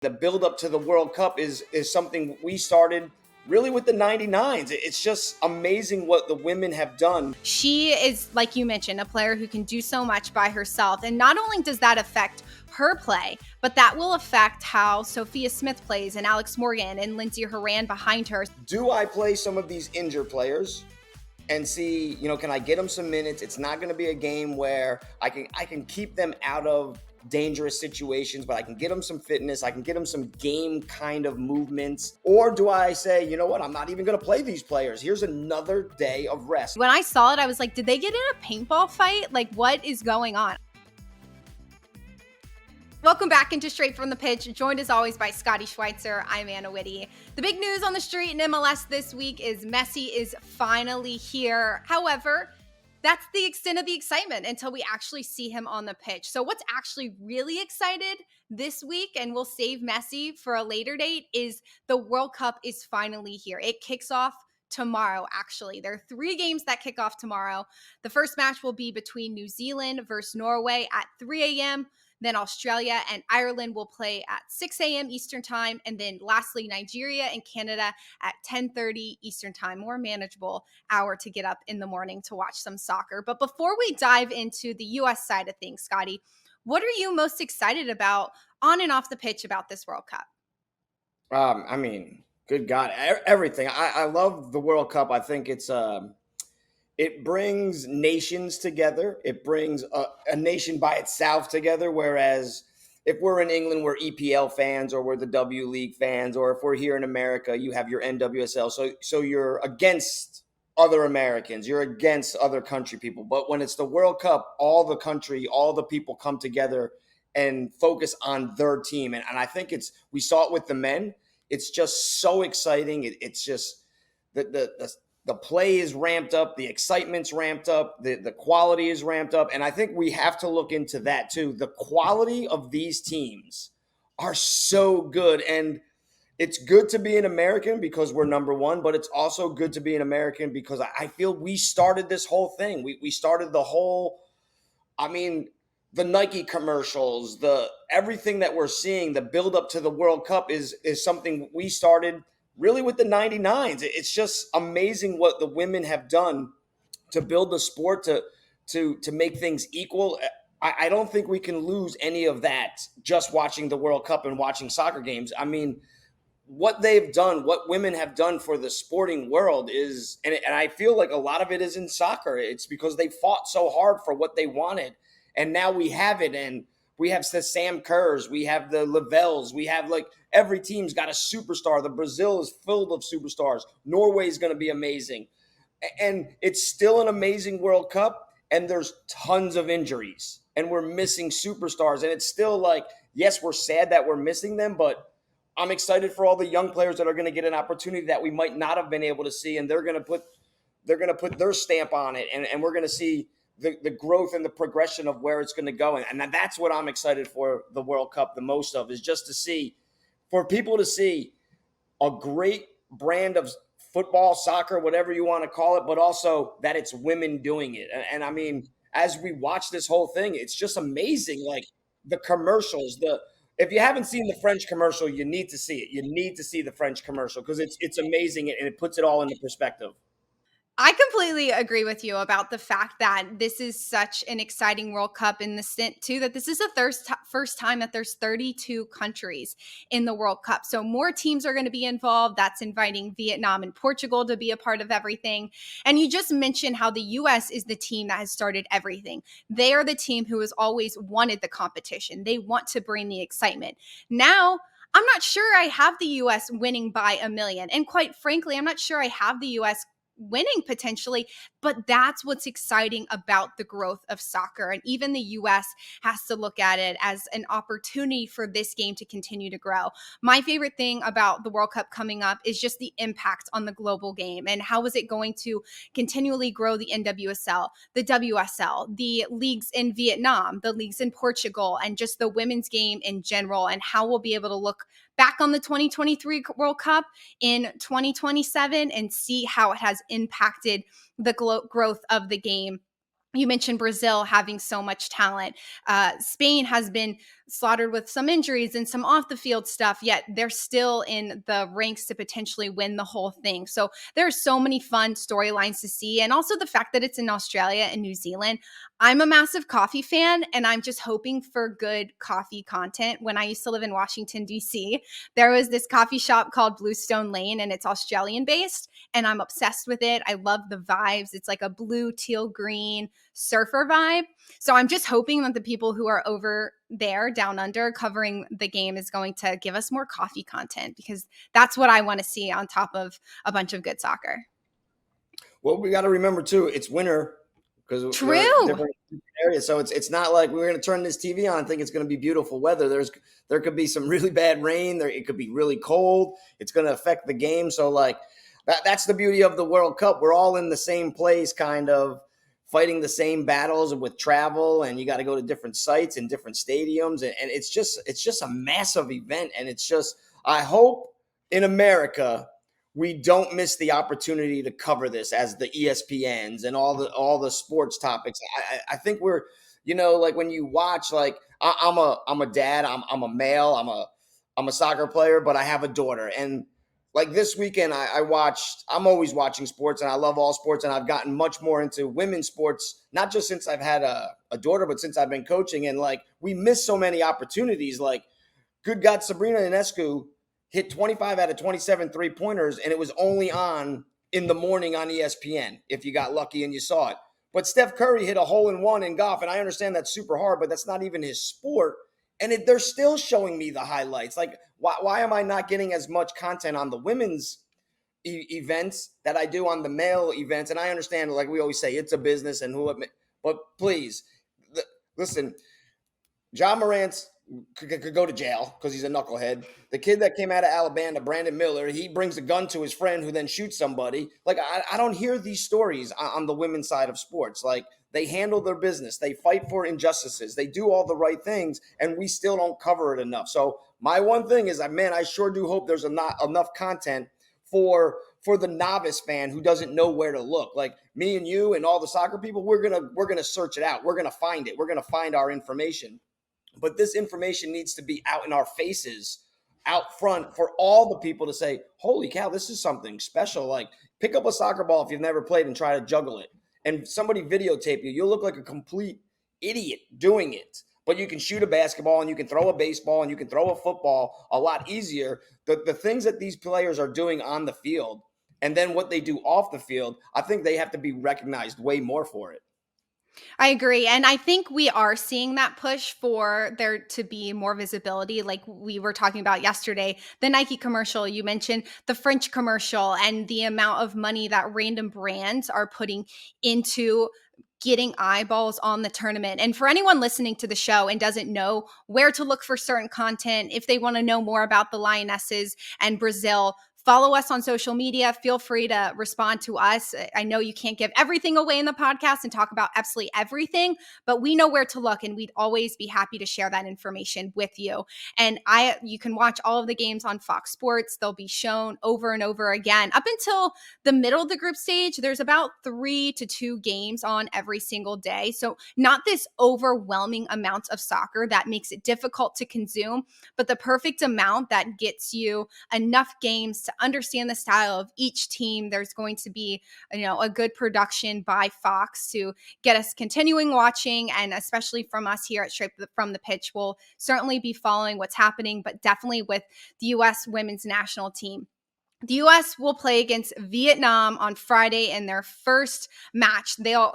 The build up to the World Cup is something we started really with the 99s. It's just amazing what the women have done. She is, like you mentioned, a player who can do so much by herself. And not only does that affect her play, but that will affect how Sophia Smith plays and Alex Morgan and Lindsey Horan behind her. Do I play some of these injured players and see, can I get them some minutes? It's not going to be a game where I can keep them out of dangerous situations, but I can get them some fitness. I can get them some game kind of movements. Or do I say, you know what? I'm not even going to play these players. Here's another day of rest. When I saw it, I was like, did they get in a paintball fight? Like, what is going on? Welcome back into Straight from the Pitch, joined as always by Scotty Schweitzer. I'm Anna Witte. The big news on the street in MLS this week is Messi is finally here. However, that's the extent of the excitement until we actually see him on the pitch. So what's actually really excited this week, and we'll save Messi for a later date, is the World Cup is finally here. It kicks off tomorrow, actually. There are 3 games that kick off tomorrow. The first match will be between New Zealand versus Norway at 3 a.m., then Australia and Ireland will play at 6 a.m. Eastern time. And then lastly, Nigeria and Canada at 10:30 Eastern time. More manageable hour to get up in the morning to watch some soccer. But before we dive into the U.S. side of things, Scotty, what are you most excited about on and off the pitch about this World Cup? Good God, everything. I love the World Cup. I think it brings nations together. It brings a nation by itself together. Whereas if we're in England, we're EPL fans, or we're the W League fans, or if we're here in America, you have your NWSL. So you're against other Americans. You're against other country people. But when it's the World Cup, all the country, all the people come together and focus on their team. And I think we saw it with the men. It's just so exciting. It's just the play is ramped up, the excitement's ramped up, the quality is ramped up. And I think we have to look into that too. The quality of these teams are so good. And it's good to be an American because we're number one, but it's also good to be an American because I feel we started this whole thing. We started the whole, the Nike commercials, everything that we're seeing, the build up to the World Cup is something we started really with the 99s. It's just amazing what the women have done to build the sport, to make things equal. I don't think we can lose any of that just watching the World Cup and watching soccer games. What they've done, what women have done for the sporting world is, and I feel like a lot of it is in soccer. It's because they fought so hard for what they wanted. And now we have it. And we have the Sam Kerrs, we have the Lavelles, we have every team's got a superstar. The Brazil is filled of superstars. Norway is going to be amazing. And it's still an amazing World Cup. And there's tons of injuries and we're missing superstars. And it's still yes, we're sad that we're missing them, but I'm excited for all the young players that are going to get an opportunity that we might not have been able to see. And they're going to put their stamp on it. And we're going to see the growth and the progression of where it's going to go. And that's what I'm excited for the World Cup the most of, is just for people to see a great brand of football, soccer, whatever you want to call it, but also that it's women doing it. And as we watch this whole thing, it's just amazing. The commercials, if you haven't seen the French commercial, you need to see it. You need to see the French commercial because it's amazing and it puts it all into perspective. I completely agree with you about the fact that this is such an exciting World Cup in the stint, too, that this is the first time that there's 32 countries in the World Cup. So more teams are going to be involved. That's inviting Vietnam and Portugal to be a part of everything. And you just mentioned how the U.S. is the team that has started everything. They are the team who has always wanted the competition. They want to bring the excitement. Now, I'm not sure I have the U.S. winning by a million. And quite frankly, I'm not sure I have the U.S. winning potentially, but that's what's exciting about the growth of soccer. And even the US has to look at it as an opportunity for this game to continue to grow. My favorite thing about the World Cup coming up is just the impact on the global game and how is it going to continually grow the NWSL, the WSL, the leagues in Vietnam, the leagues in Portugal, and just the women's game in general, and how we'll be able to look back on the 2023 World Cup in 2027 and see how it has impacted the growth of the game You mentioned Brazil having so much talent. Spain has been slaughtered with some injuries and some off the field stuff, yet they're still in the ranks to potentially win the whole thing. So there are so many fun storylines to see. And also the fact that it's in Australia and New Zealand. I'm a massive coffee fan, and I'm just hoping for good coffee content. When I used to live in Washington, D.C., there was this coffee shop called Bluestone Lane, and it's Australian based, and I'm obsessed with it. I love the vibes. It's like a blue, teal, green surfer vibe. So I'm just hoping that the people who are over there down under covering the game is going to give us more coffee content, because that's what I want to see on top of a bunch of good soccer. Well, we got to remember too, it's winter because we're in True. different areas. So it's not like we're going to turn this TV on and think it's going to be beautiful weather. There could be some really bad rain. It could be really cold. It's going to affect the game. So like that's the beauty of the World Cup. We're all in the same place, kind of fighting the same battles with travel, and you got to go to different sites and different stadiums, and it's just a massive event. And it's just, I hope in America we don't miss the opportunity to cover this as the ESPNs and all the sports topics. I think we're, like when you watch, like I'm a dad, I'm a male, I'm a soccer player, but I have a daughter. And like this weekend, I'm always watching sports, and I love all sports, and I've gotten much more into women's sports, not just since I've had a daughter, but since I've been coaching. And like we miss so many opportunities. Like, good God, Sabrina Ionescu hit 25 out of 27 3-pointers, and it was only on in the morning on ESPN if you got lucky and you saw it. But Steph Curry hit a hole-in-one in golf, and I understand that's super hard, but that's not even his sport. And they're still showing me the highlights. Like, why am I not getting as much content on the women's events that I do on the male events? And I understand, like we always say, it's a business, and but please, listen, John Morant could go to jail because he's a knucklehead. The kid that came out of Alabama, Brandon Miller, he brings a gun to his friend who then shoots somebody. Like, I don't hear these stories on the women's side of sports. Like, they handle their business. They fight for injustices. They do all the right things, and we still don't cover it enough. So my one thing is, man, I sure do hope there's not enough content for the novice fan who doesn't know where to look. Like me and you and all the soccer people, we're gonna search it out. We're gonna find it. We're gonna find our information. But this information needs to be out in our faces, out front, for all the people to say, holy cow, this is something special. Like, pick up a soccer ball if you've never played and try to juggle it. And somebody videotape you. You'll look like a complete idiot doing it. But you can shoot a basketball, and you can throw a baseball, and you can throw a football a lot easier. The things that these players are doing on the field, and then what they do off the field, I think they have to be recognized way more for it. I agree. And I think we are seeing that push for there to be more visibility. Like we were talking about yesterday, the Nike commercial, you mentioned the French commercial, and the amount of money that random brands are putting into getting eyeballs on the tournament. And for anyone listening to the show and doesn't know where to look for certain content, if they want to know more about the Lionesses and Brazil, follow us on social media. Feel free to respond to us. I know you can't give everything away in the podcast and talk about absolutely everything, but we know where to look, and we'd always be happy to share that information with you. And you can watch all of the games on Fox Sports. They'll be shown over and over again. Up until the middle of the group stage, there's about 3 to 2 games on every single day. So not this overwhelming amount of soccer that makes it difficult to consume, but the perfect amount that gets you enough games to understand the style of each team. There's going to be, a good production by Fox to get us continuing watching, and especially from us here at Straight from the Pitch, we'll certainly be following what's happening, but definitely with the U.S. women's national team. The U.S. will play against Vietnam on Friday in their first match. Their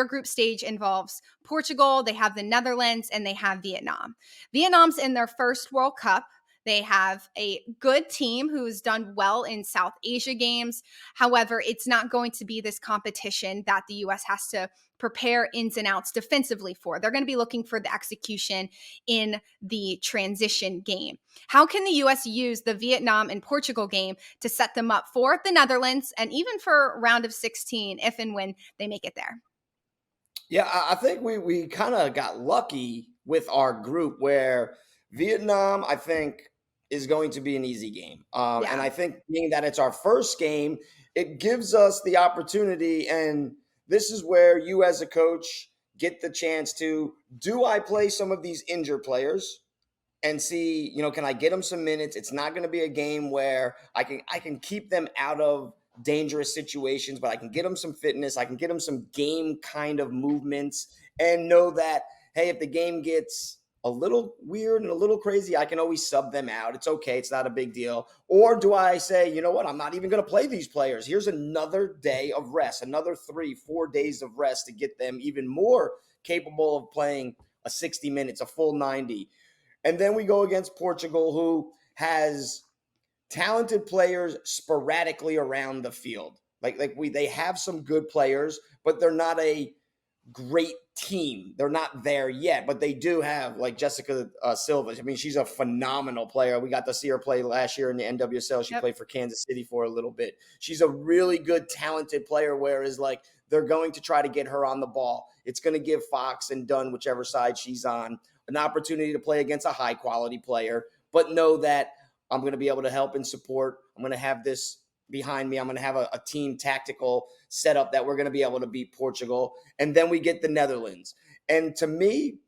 group stage involves Portugal, they have the Netherlands, and they have Vietnam. Vietnam's in their first World Cup. They have a good team who's done well in South Asia games. However, it's not going to be this competition that the U.S. has to prepare ins and outs defensively for. They're going to be looking for the execution in the transition game. How can the U.S. use the Vietnam and Portugal game to set them up for the Netherlands and even for round of 16 if and when they make it there? Yeah, I think we kind of got lucky with our group where Vietnam, I think, is going to be an easy game. And Yeah. I think being that it's our first game, it gives us the opportunity. And this is where you as a coach get the chance to, do I play some of these injured players and see, can I get them some minutes? It's not going to be a game where I can keep them out of dangerous situations, but I can get them some fitness. I can get them some game kind of movements and know that, hey, if the game gets a little weird and a little crazy, I can always sub them out. It's okay. It's not a big deal. Or do I say, you know what? I'm not even going to play these players. Here's another day of rest, another 3-4 days of rest to get them even more capable of playing a 60 minutes, a full 90. And then we go against Portugal, who has talented players sporadically around the field. They have some good players, but they're not a great team. They're not there yet, but they do have like Jessica Silva. I mean, she's a phenomenal player. We got to see her play last year in the NWSL. She played for Kansas City for a little bit. She's a really good, talented player, whereas like they're going to try to get her on the ball. It's going to give Fox and Dunn, whichever side she's on, an opportunity to play against a high quality player, but know that I'm going to be able to help and support. I'm going to have this behind me. I'm going to have a team tactical setup that we're going to be able to beat Portugal. And then we get the Netherlands. And to me,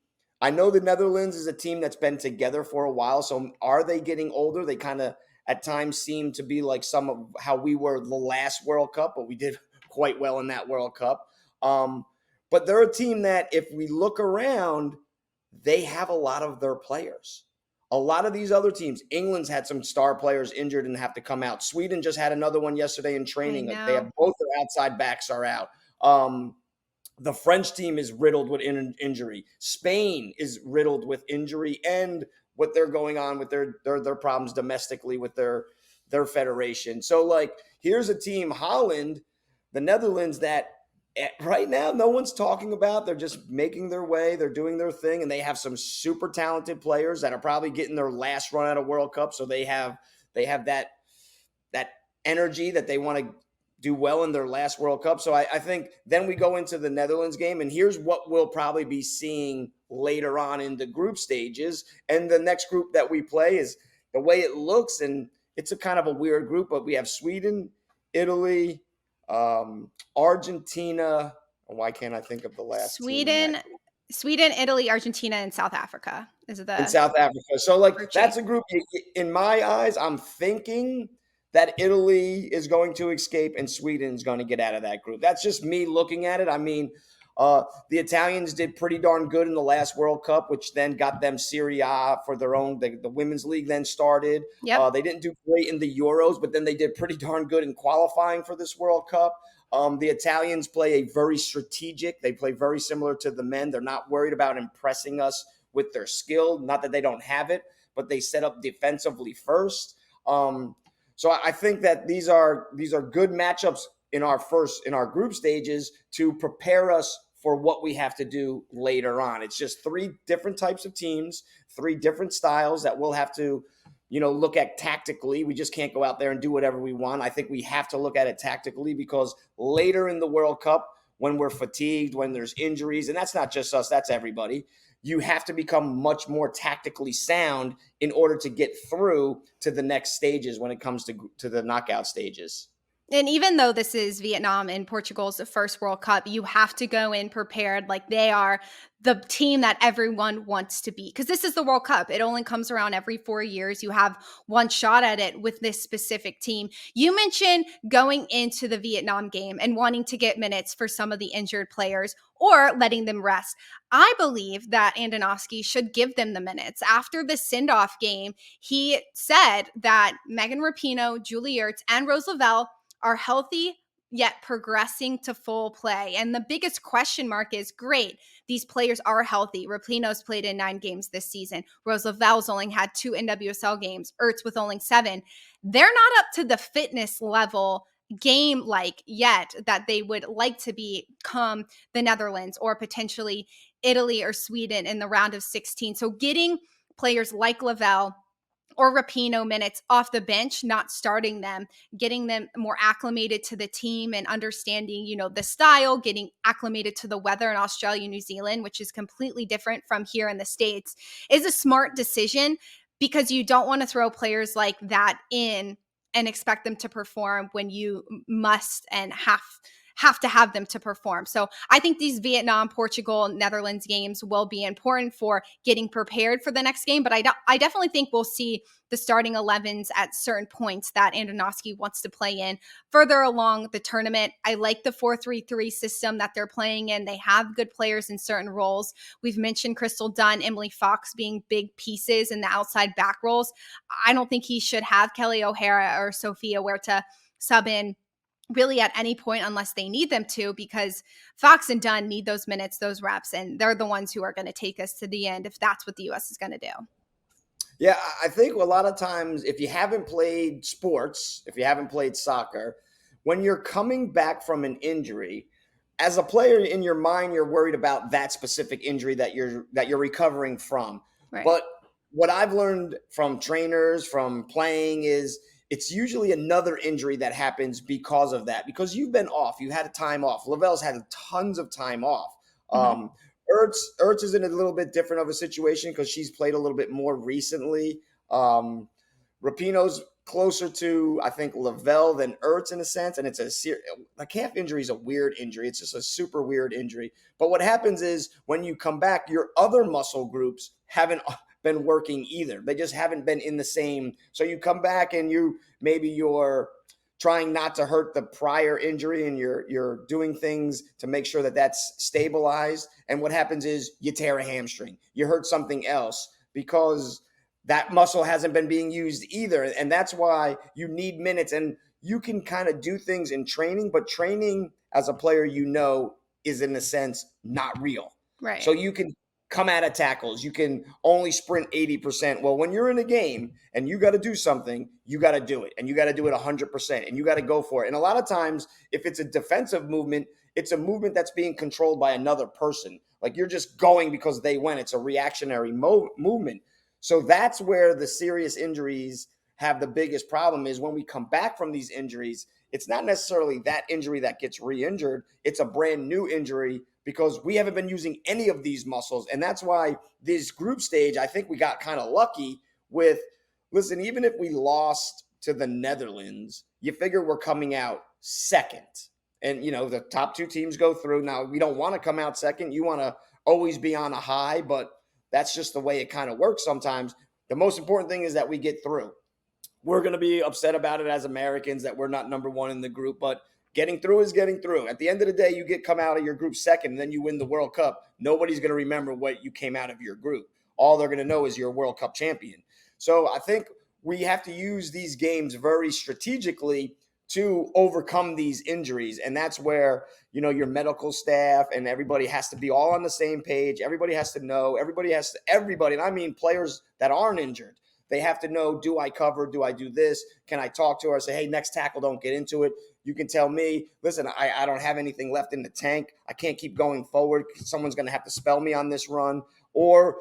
I know the Netherlands is a team that's been together for a while. So are they getting older? They kind of at times seem to be like some of how we were the last World Cup, but we did quite well in that World Cup. But they're a team that if we look around, they have a lot of their players. A lot of these other teams, England's had some star players injured and have to come out. Sweden just had another one yesterday in training. They have both their outside backs are out. The French team is riddled with injury. Spain is riddled with injury and what they're going on with their problems domestically with their federation. So, like, here's a team, Holland, the Netherlands, that right now no one's talking about. They're just making their way. They're doing their thing, and they have some super talented players that are probably getting their last run at a World Cup. So they have that energy that they want to do well in their last World Cup. So I think then we go into the Netherlands game, and here's what we'll probably be seeing later on in the group stages. And the next group that we play is the way it looks, and it's a kind of a weird group, but we have Sweden, Italy, Argentina. Why can't I think of the last Sweden, Italy, Argentina, and South Africa. Is it in South Africa? So like that's a group. In my eyes, I'm thinking that Italy is going to escape and Sweden is going to get out of that group. That's just me looking at it. I mean, the Italians did pretty darn good in the last World Cup, which then got them Serie A for their own. The women's league then started. They didn't do great in the Euros, but then they did pretty darn good in qualifying for this World Cup. The Italians play a very strategic. They play very similar to the men. They're not worried about impressing us with their skill. Not that they don't have it, but they set up defensively first. So I think that these are good matchups in our group stages to prepare us for what we have to do later on. It's just 3 different types of teams, 3 different styles that we'll have to, look at tactically. We just can't go out there and do whatever we want. I think we have to look at it tactically because later in the World Cup, when we're fatigued, when there's injuries, and that's not just us, that's everybody, you have to become much more tactically sound in order to get through to the next stages when it comes to the knockout stages. And even though this is Vietnam and Portugal's first World Cup, you have to go in prepared like they are the team that everyone wants to beat. Because this is the World Cup. It only comes around every 4 years. You have one shot at it with this specific team. You mentioned going into the Vietnam game and wanting to get minutes for some of the injured players or letting them rest. I believe that Andonovski should give them the minutes. After the send-off game, he said that Megan Rapinoe, Julie Ertz, and Rose Lavelle are healthy yet progressing to full play. And the biggest question mark is, great, these players are healthy. Rapinoe's played in 9 games this season. Rose Lavelle's only had 2 NWSL games. Ertz with only 7. They're not up to the fitness level game-like yet that they would like to become the Netherlands or potentially Italy or Sweden in the round of 16. So getting players like Lavelle or Rapinoe minutes off the bench, not starting them, getting them more acclimated to the team and understanding, the style, getting acclimated to the weather in Australia, New Zealand, which is completely different from here in the States, is a smart decision because you don't want to throw players like that in and expect them to perform when you must and have to have them to perform. So I think these Vietnam, Portugal, Netherlands games will be important for getting prepared for the next game. But I definitely think we'll see the starting 11s at certain points that Andonovski wants to play in further along the tournament. I like the 4-3-3 system that they're playing in. They have good players in certain roles. We've mentioned Crystal Dunn, Emily Fox being big pieces in the outside back roles. I don't think he should have Kelly O'Hara or Sophia Huerta sub in really at any point unless they need them to, because Fox and Dunn need those minutes, those reps, and they're the ones who are going to take us to the end if that's what the U.S. is going to do. Yeah, I think a lot of times if you haven't played sports, if you haven't played soccer, when you're coming back from an injury, as a player in your mind, you're worried about that specific injury that you're recovering from. Right. But what I've learned from trainers, from playing, is it's usually another injury that happens because of that. Because you've been off, you had a time off. Lavelle's had tons of time off. Mm-hmm. Ertz is in a little bit different of a situation because she's played a little bit more recently. Rapinoe's closer to, I think, Lavelle than Ertz in a sense, and it's a calf injury is a weird injury. It's just a super weird injury. But what happens is when you come back, your other muscle groups haven't been working either. They just haven't been in the same. So you come back and you're trying not to hurt the prior injury, and you're doing things to make sure that that's stabilized. And what happens is you tear a hamstring, you hurt something else because that muscle hasn't been being used either. And that's why you need minutes. And you can kind of do things in training, but training as a player, is in a sense not real. Right. So you can come out of tackles. You can only sprint 80%. Well, when you're in a game and you got to do something, you got to do it. And you got to do it 100%. And you got to go for it. And a lot of times, if it's a defensive movement, it's a movement that's being controlled by another person. Like you're just going because they went. It's a reactionary movement. So that's where the serious injuries have the biggest problem, is when we come back from these injuries, it's not necessarily that injury that gets re-injured. It's a brand new injury because we haven't been using any of these muscles. And that's why this group stage, I think we got kind of lucky with, listen, even if we lost to the Netherlands, you figure we're coming out second. And, the top two teams go through. Now, we don't want to come out second. You want to always be on a high, but that's just the way it kind of works sometimes. The most important thing is that we get through. We're going to be upset about it as Americans that we're not number one in the group, but getting through is getting through. At the end of the day, you come out of your group second, and then you win the World Cup. Nobody's going to remember what you came out of your group. All they're going to know is you're a World Cup champion. So I think we have to use these games very strategically to overcome these injuries. And that's where, your medical staff and everybody has to be all on the same page. Everybody has to know, everybody, and I mean players that aren't injured. They have to know, do I cover? Do I do this? Can I talk to her? Say, hey, next tackle, don't get into it. You can tell me, listen, I don't have anything left in the tank. I can't keep going forward. Someone's going to have to spell me on this run. Or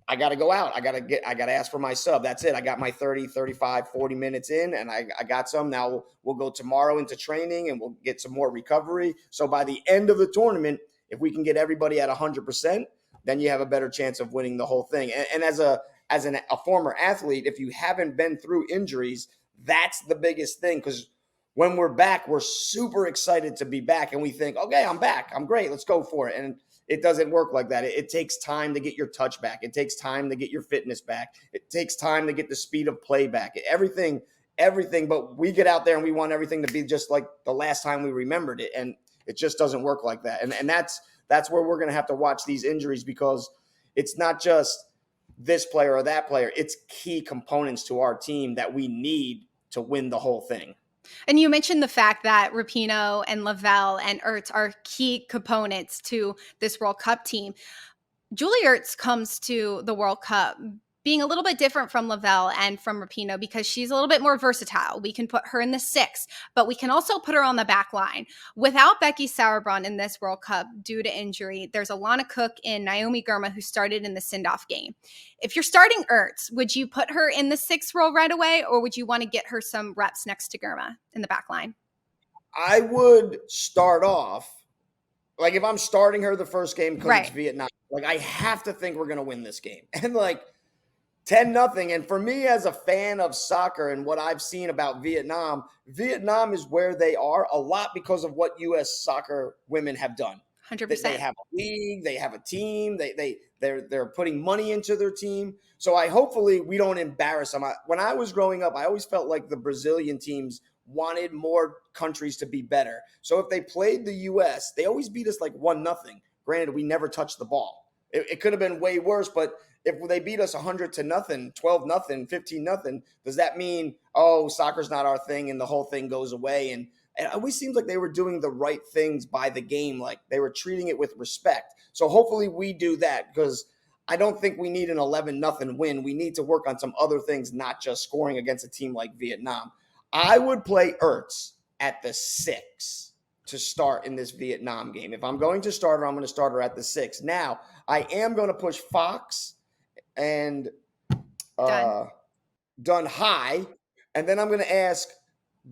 I got to go out. I got to ask for my sub. That's it. I got my 30, 35, 40 minutes in, and I got some. Now we'll go tomorrow into training and we'll get some more recovery. So by the end of the tournament, if we can get everybody at 100%, then you have a better chance of winning the whole thing. And as a former athlete, if you haven't been through injuries, that's the biggest thing. Because when we're back, we're super excited to be back. And we think, okay, I'm back. I'm great. Let's go for it. And it doesn't work like that. It takes time to get your touch back. It takes time to get your fitness back. It takes time to get the speed of play back. Everything. But we get out there and we want everything to be just like the last time we remembered it. And it just doesn't work like that. And that's where we're going to have to watch these injuries, because it's not just this player or that player. It's key components to our team that we need to win the whole thing. And you mentioned the fact that Rapinoe and Lavelle and Ertz are key components to this World Cup team. Julie Ertz comes to the World Cup being a little bit different from Lavelle and from Rapinoe because she's a little bit more versatile. We can put her in the 6, but we can also put her on the back line. Without Becky Sauerbrunn in this World Cup due to injury, there's Alana Cook and Naomi Girma who started in the send-off game. If you're starting Ertz, would you put her in the 6 role right away, or would you want to get her some reps next to Girma in the back line? I would start off, like if I'm starting her the first game because It's Vietnam, like I have to think we're going to win this game. And like, 10-0. And for me, as a fan of soccer and what I've seen about Vietnam, Vietnam is where they are a lot because of what U.S. soccer women have done. They 100%. have a league, they have a team, they're putting money into their team. So hopefully we don't embarrass them. When I was growing up, I always felt like the Brazilian teams wanted more countries to be better. So if they played the U.S., they always beat us like 1-0. Granted, we never touched the ball. It could have been way worse, but if they beat us 100-0, 12-0, 15-0, does that mean, oh, soccer's not our thing and the whole thing goes away? And it always seems like they were doing the right things by the game, like they were treating it with respect. So hopefully we do that, because I don't think we need an 11-0 win. We need to work on some other things, not just scoring against a team like Vietnam. I would play Ertz at the 6 to start in this Vietnam game. If I'm going to start her, I'm going to start her at the 6. Now, I am going to push Fox and Dunn high, and then I'm going to ask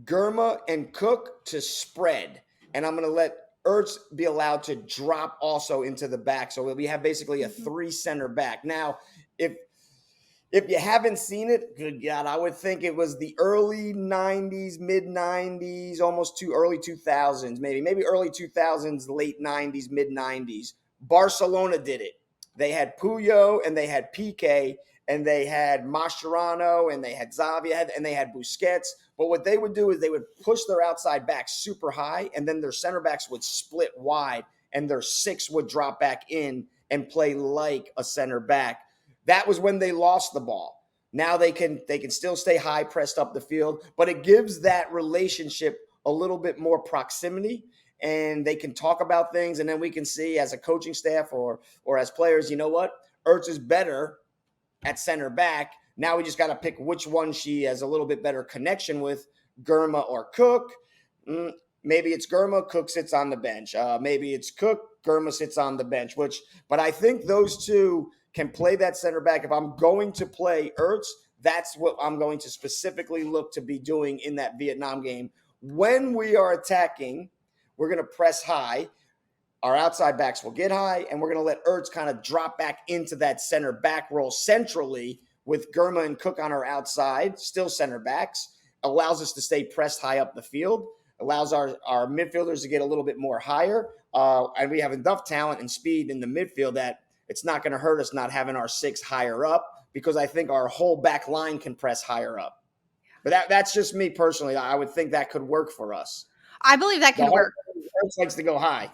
Germa and Cook to spread, and I'm going to let Ertz be allowed to drop also into the back. So we have basically a 3 center back. Now, if you haven't seen it, good God, I would think it was the early 90s, mid 90s, almost to early 2000s, maybe early 2000s, late 90s, mid 90s. Barcelona did it. They had Puyo and they had Piqué and they had Mascherano and they had Xavi and they had Busquets. But what they would do is they would push their outside backs super high, and then their center backs would split wide and their 6 would drop back in and play like a center back. That was when they lost the ball. Now they can still stay high, pressed up the field, but it gives that relationship a little bit more proximity, and they can talk about things, and then we can see as a coaching staff or as players, you know what? Ertz is better at center back. Now we just got to pick which one she has a little bit better connection with, Germa or Cook. Maybe it's Germa, Cook sits on the bench. Maybe it's Cook, Germa sits on the bench. But I think those two can play that center back. If I'm going to play Ertz, that's what I'm going to specifically look to be doing in that Vietnam game. When we are attacking, we're going to press high. Our outside backs will get high, and we're going to let Ertz kind of drop back into that center back role centrally with Germa and Cook on our outside, still center backs. Allows us to stay pressed high up the field, allows our midfielders to get a little bit more higher, and we have enough talent and speed in the midfield that it's not going to hurt us not having our 6 higher up, because I think our whole back line can press higher up. But that's just me personally. I would think that could work for us. I believe that can work. Ertz likes to go high.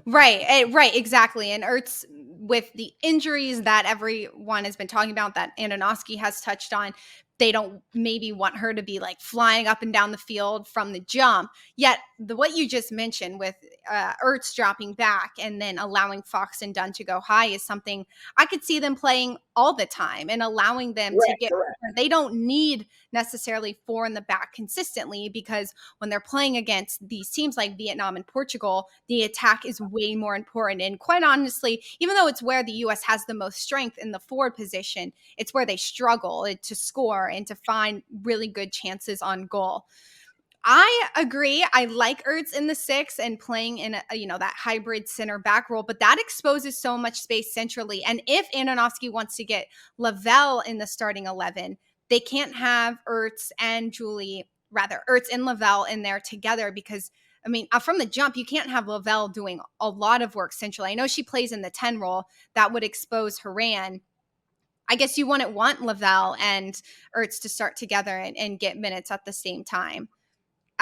Right, exactly. And Ertz, with the injuries that everyone has been talking about, that Antonovsky has touched on, they don't maybe want her to be like flying up and down the field from the jump. Yet what you just mentioned with Ertz dropping back and then allowing Fox and Dunn to go high is something I could see them playing all the time, and allowing them to get. They don't need necessarily 4 in the back consistently, because when they're playing against these teams like Vietnam and Portugal, the attack is way more important. And quite honestly, even though it's where the U.S. has the most strength in the forward position, it's where they struggle to score and to find really good chances on goal. I agree. I like Ertz in the 6 and playing in that hybrid center back role, but that exposes so much space centrally. And if Antonovsky wants to get Lavelle in the starting 11, they can't have Ertz and Lavelle in there together, because from the jump, you can't have Lavelle doing a lot of work centrally. I know she plays in the 10 role. That would expose Haran. I guess you wouldn't want Lavelle and Ertz to start together and get minutes at the same time.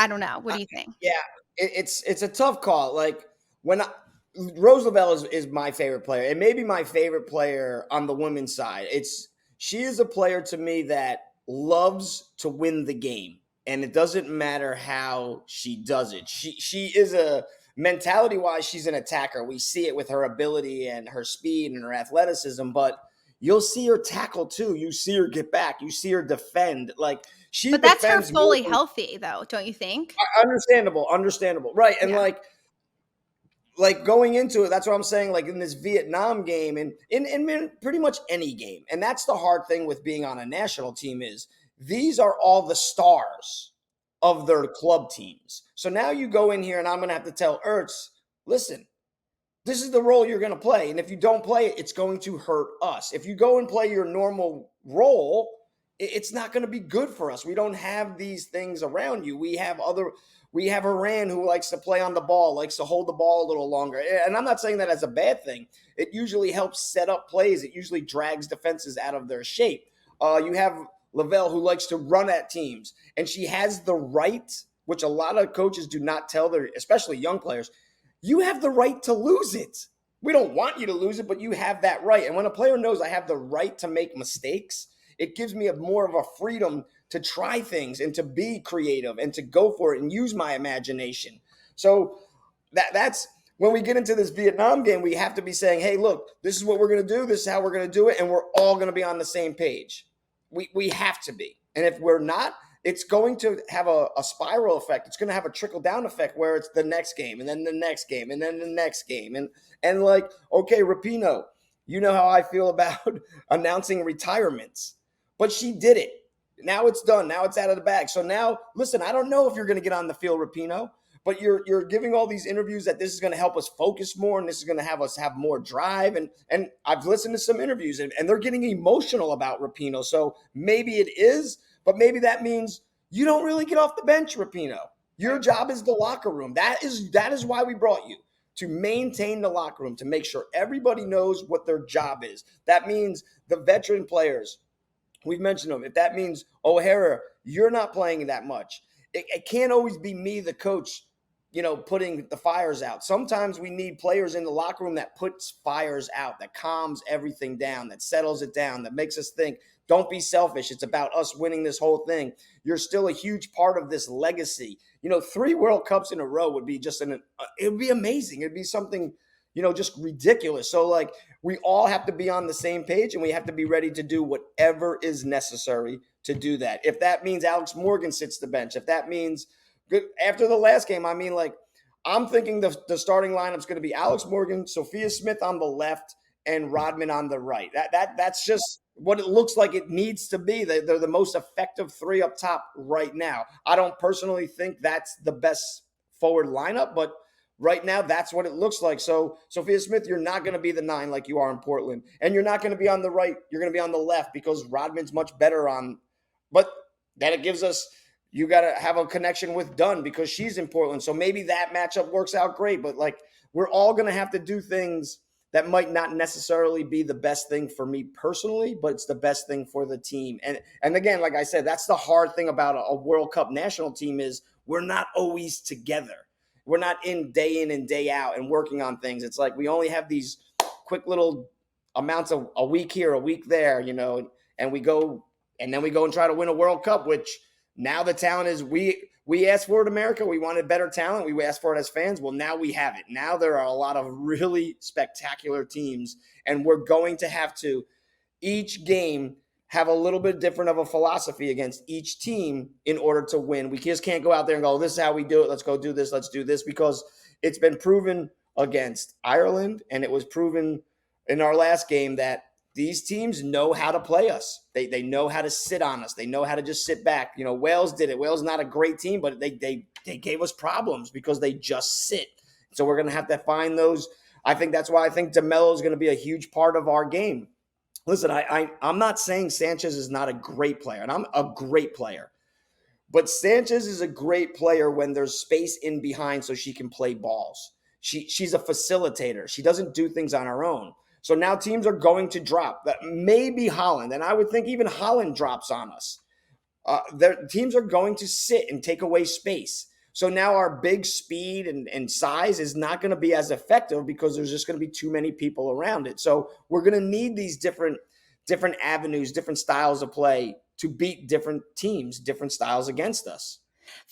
I don't know. What do you think? Yeah, it's a tough call. Like Rose Lavelle is my favorite player. It may be my favorite player on the women's side. She is a player to me that loves to win the game, and it doesn't matter how she does it. She is a mentality-wise, she's an attacker. We see it with her ability and her speed and her athleticism, but you'll see her tackle too. You see her get back. You see her defend. But that's her fully healthy, though, don't you think? Understandable. Right. And like going into it, that's what I'm saying, like in this Vietnam game and in pretty much any game. And that's the hard thing with being on a national team is these are all the stars of their club teams. So now you go in here and I'm going to have to tell Ertz, listen, this is the role you're going to play. And if you don't play it, it's going to hurt us. If you go and play your normal role, it's not going to be good for us. We don't have these things around you. We have Haran who likes to play on the ball, likes to hold the ball a little longer. And I'm not saying that as a bad thing. It usually helps set up plays. It usually drags defenses out of their shape. You have Lavelle who likes to run at teams, and she has the right, which a lot of coaches do not tell their, especially young players, you have the right to lose it. We don't want you to lose it, but you have that right. And when a player knows I have the right to make mistakes, it gives me more of a freedom to try things and to be creative and to go for it and use my imagination. So that's when we get into this Vietnam game, we have to be saying, hey, look, this is what we're going to do. This is how we're going to do it. And we're all going to be on the same page. We have to be. And if we're not, it's going to have a spiral effect. It's going to have a trickle down effect where it's the next game and then the next game and then the next game. And like, okay, Rapinoe, you know how I feel about announcing retirements, but she did it. Now it's done. Now it's out of the bag. So now, listen, I don't know if you're going to get on the field, Rapinoe, but you're giving all these interviews that this is going to help us focus more and this is going to have us have more drive. And I've listened to some interviews and they're getting emotional about Rapinoe. So maybe it is, but maybe that means you don't really get off the bench, Rapinoe. Your job is the locker room. That is why we brought you, to maintain the locker room, to make sure everybody knows what their job is. That means the veteran players, we've mentioned them. If that means O'Hara, you're not playing that much. It can't always be me, the coach, putting the fires out. Sometimes we need players in the locker room that puts fires out, that calms everything down, that settles it down, that makes us think, don't be selfish. It's about us winning this whole thing. You're still a huge part of this legacy. 3 World Cups in a row would be just it would be amazing. It'd be something, just ridiculous. So like we all have to be on the same page and we have to be ready to do whatever is necessary to do that. If that means Alex Morgan sits the bench, if that means after the last game, I mean, like, I'm thinking the starting lineup is going to be Alex Morgan, Sophia Smith on the left, and Rodman on the right. That's just what it looks like it needs to be. They're the most effective 3 up top right now. I don't personally think that's the best forward lineup, but right now that's what it looks like. So Sophia Smith, you're not going to be the 9 like you are in Portland, and you're not going to be on the right. You're going to be on the left because Rodman's much better on. But then it gives us. You got to have a connection with Dunn because she's in Portland. So maybe that matchup works out great. But like, we're all going to have to do things that might not necessarily be the best thing for me personally, but it's the best thing for the team. And again, like I said, that's the hard thing about a World Cup national team is we're not always together. We're not in and day out and working on things. It's like we only have these quick little amounts of a week here, a week there, and we go and try to win a World Cup, which now the talent is we asked for it, America. We wanted better talent. We asked for it as fans. Well, now we have it. Now there are a lot of really spectacular teams, and we're going to have to each game have a little bit different of a philosophy against each team in order to win. We just can't go out there and go, this is how we do it. Let's go do this. Let's do this, because it's been proven against Ireland, and it was proven in our last game that these teams know how to play us. They know how to sit on us. They know how to just sit back. Wales did it. Wales is not a great team, but they gave us problems because they just sit. So we're going to have to find those. I think that's why I think DeMello is going to be a huge part of our game. Listen, I'm not saying Sanchez is not a great player, and I'm a great player. But Sanchez is a great player when there's space in behind so she can play balls. She's a facilitator. She doesn't do things on her own. So now teams are going to drop. That maybe Holland, and I would think even Holland drops on us. Their teams are going to sit and take away space. So now our big speed and size is not going to be as effective because there's just going to be too many people around it. So we're going to need these different avenues, different styles of play to beat different teams, different styles against us.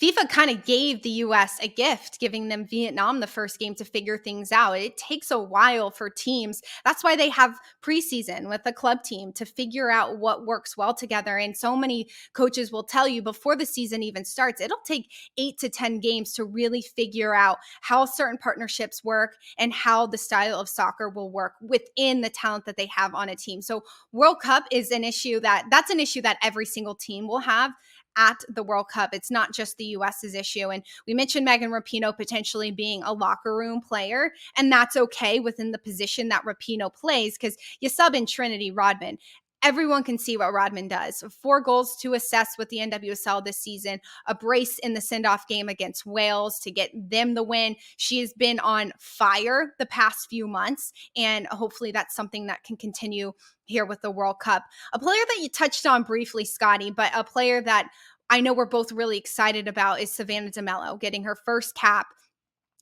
FIFA kind of gave the U.S. a gift, giving them Vietnam the first game to figure things out. It takes a while for teams. That's why they have preseason with the club team to figure out what works well together. And so many coaches will tell you before the season even starts, it'll take 8 to 10 games to really figure out how certain partnerships work and how the style of soccer will work within the talent that they have on a team. So World Cup is that's an issue that every single team will have. at the World Cup. It's not just the US's issue. And we mentioned Megan Rapinoe potentially being a locker room player, and that's okay within the position that Rapinoe plays, because you sub in Trinity Rodman. Everyone can see what Rodman does. 4 goals to assess with the NWSL this season, a brace in the send-off game against Wales to get them the win. She has been on fire the past few months, and hopefully that's something that can continue here with the World Cup. A player that you touched on briefly, Scotty, but a player that I know we're both really excited about is Savannah DeMello getting her first cap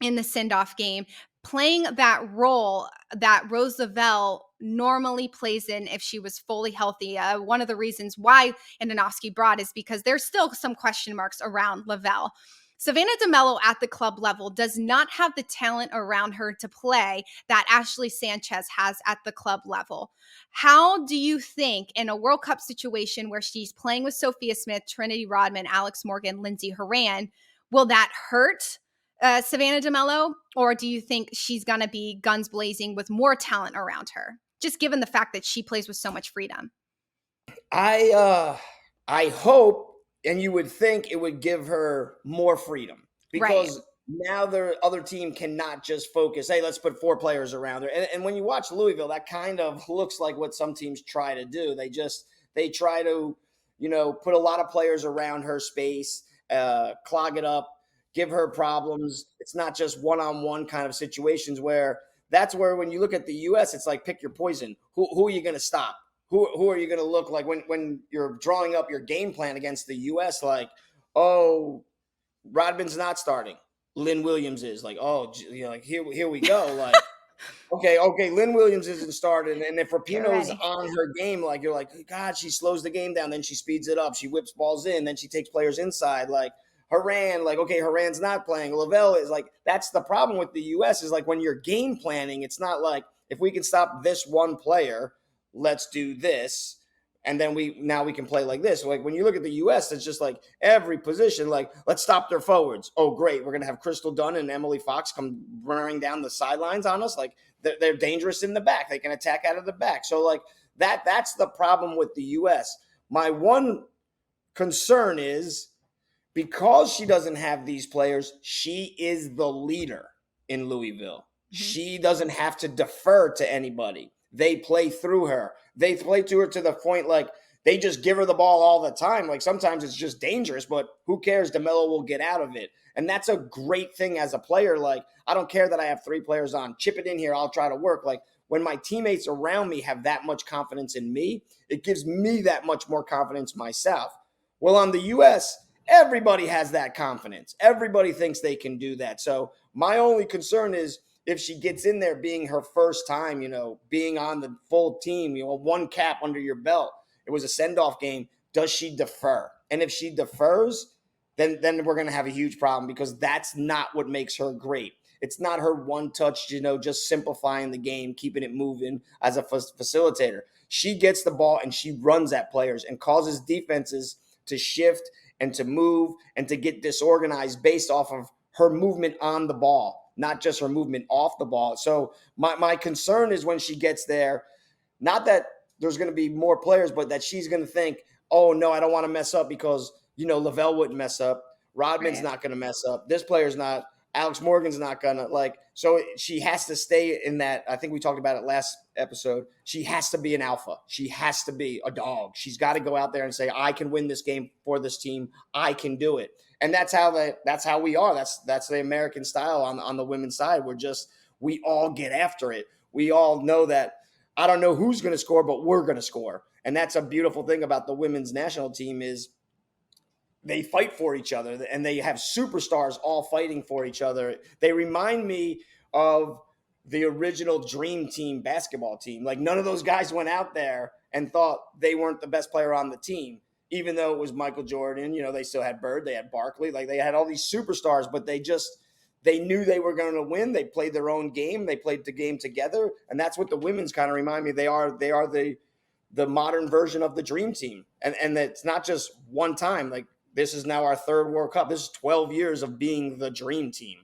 in the send-off game, playing that role that Rose Lavelle normally plays in if she was fully healthy. One of the reasons why Andonovski brought is because there's still some question marks around Lavelle. Savannah DeMello at the club level does not have the talent around her to play that Ashley Sanchez has at the club level. How do you think in a World Cup situation where she's playing with Sophia Smith, Trinity Rodman, Alex Morgan, Lindsey Horan, will that hurt Savannah DeMello, or do you think she's going to be guns blazing with more talent around her, just given the fact that she plays with so much freedom? I hope, and you would think it would give her more freedom, because now the other team cannot just focus, hey, let's put 4 players around her. And when you watch Louisville, that kind of looks like what some teams try to do. They try to, put a lot of players around her space, clog it up, give her problems. It's not just one-on-one kind of situations that's where when you look at the U.S., it's like pick your poison. Who are you going to stop? Who are you going to look like when you're drawing up your game plan against the U.S.? Like, oh, Rodman's not starting. Lynn Williams is like, oh, like here we go. Like, okay, Lynn Williams isn't starting, and if Rapinoe's on her game, like you're like, God, she slows the game down, then she speeds it up, she whips balls in, then she takes players inside, like. Horan, like, okay, Horan's not playing. Lavelle is like, that's the problem with the U.S. is like when you're game planning, it's not like if we can stop this one player, let's do this. And then we can play like this. Like when you look at the U.S., it's just like every position, like let's stop their forwards. Oh, great. We're going to have Crystal Dunn and Emily Fox come running down the sidelines on us. Like they're dangerous in the back. They can attack out of the back. So like that's the problem with the U.S. My one concern is, because she doesn't have these players, she is the leader in Louisville. Mm-hmm. She doesn't have to defer to anybody. They play through her. They play to her to the point like they just give her the ball all the time. Like sometimes it's just dangerous, but who cares? DeMello will get out of it. And that's a great thing as a player. Like, I don't care that I have 3 players on. Chip it in here. I'll try to work. Like when my teammates around me have that much confidence in me, it gives me that much more confidence myself. Well, on the U.S., everybody has that confidence. Everybody thinks they can do that. So my only concern is if she gets in there being her first time, being on the full team, 1 cap under your belt. It was a send-off game. Does she defer? And if she defers, then we're going to have a huge problem, because that's not what makes her great. It's not her one touch, just simplifying the game, keeping it moving as a facilitator. She gets the ball and she runs at players and causes defenses to shift and to move and to get disorganized based off of her movement on the ball, not just her movement off the ball. So my concern is when she gets there, not that there's going to be more players, but that she's going to think, oh, no, I don't want to mess up because, Lavelle wouldn't mess up. Rodman's not going to mess up. This player's not. Alex Morgan's not going to, so she has to stay in that. I think we talked about it last episode. She has to be an alpha. She has to be a dog. She's got to go out there and say, I can win this game for this team. I can do it. And that's how we are. That's the American style on the women's side. We all get after it. We all know that I don't know who's going to score, but we're going to score. And that's a beautiful thing about the women's national team is they fight for each other, and they have superstars all fighting for each other. They remind me of the original Dream Team basketball team. Like none of those guys went out there and thought they weren't the best player on the team, even though it was Michael Jordan. They still had Bird, they had Barkley, like they had all these superstars, but they knew they were going to win. They played their own game. They played the game together, and that's what the women's kind of remind me. They are the modern version of the Dream Team, and it's not just one time. Like, this is now our 3rd World Cup. This is 12 years of being the Dream Team.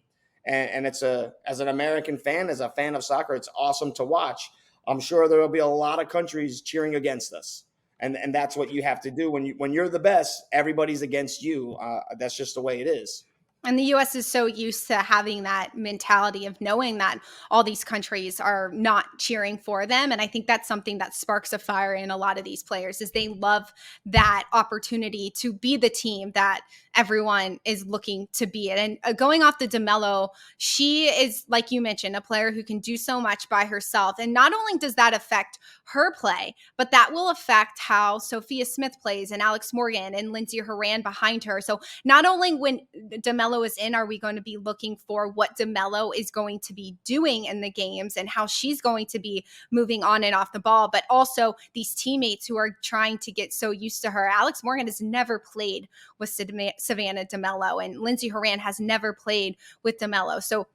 And it's as an American fan, as a fan of soccer, it's awesome to watch. I'm sure there will be a lot of countries cheering against us. And that's what you have to do when you're the best. Everybody's against you. That's just the way it is. And the US is so used to having that mentality of knowing that all these countries are not cheering for them. And I think that's something that sparks a fire in a lot of these players is they love that opportunity to be the team that everyone is looking to be in. And going off the DeMello, she is, like you mentioned, a player who can do so much by herself. And not only does that affect her play, but that will affect how Sophia Smith plays and Alex Morgan and Lindsey Horan behind her. So not only when DeMello is in, are we going to be looking for what DeMello is going to be doing in the games and how she's going to be moving on and off the ball, but also these teammates who are trying to get so used to her. Alex Morgan has never played with Savannah DeMello, and Lindsey Horan has never played with DeMello. So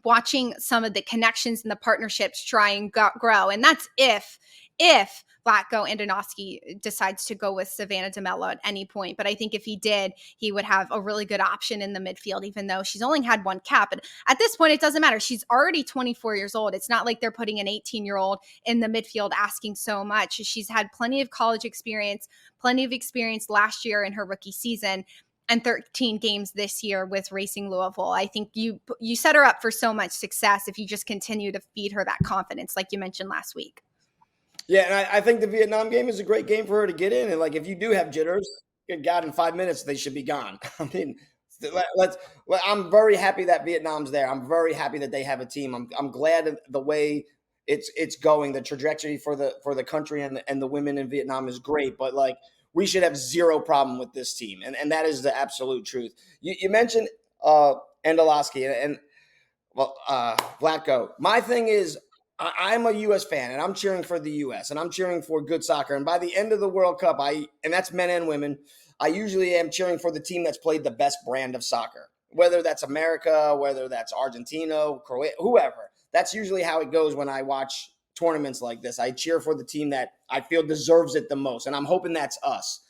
watching some of the connections and the partnerships try and grow. And that's if Vlatko Andonovski decides to go with Savannah DeMello at any point. But I think if he did, he would have a really good option in the midfield, even though she's only had one cap. But at this point, it doesn't matter. She's already 24 years old. It's not like they're putting an 18-year-old in the midfield asking so much. She's had plenty of college experience, plenty of experience last year in her rookie season, and 13 games this year with Racing Louisville. I think you set her up for so much success if you just continue to feed her that confidence, like you mentioned last week. Yeah, and I think the Vietnam game is a great game for her to get in. And like, if you do have jitters, good God, in 5 minutes they should be gone. I mean, I'm very happy that Vietnam's there. I'm very happy that they have a team. I'm glad the way it's going. The trajectory for the country and the women in Vietnam is great. But like, we should have zero problem with this team, and that is the absolute truth. You mentioned Andolowski and Vlatko. My thing is, I'm a U.S. fan, and I'm cheering for the U.S., and I'm cheering for good soccer. And by the end of the World Cup, and that's men and women, I usually am cheering for the team that's played the best brand of soccer, whether that's America, whether that's Argentina, Croatia, whoever. That's usually how it goes when I watch tournaments like this. I cheer for the team that I feel deserves it the most, and I'm hoping that's us.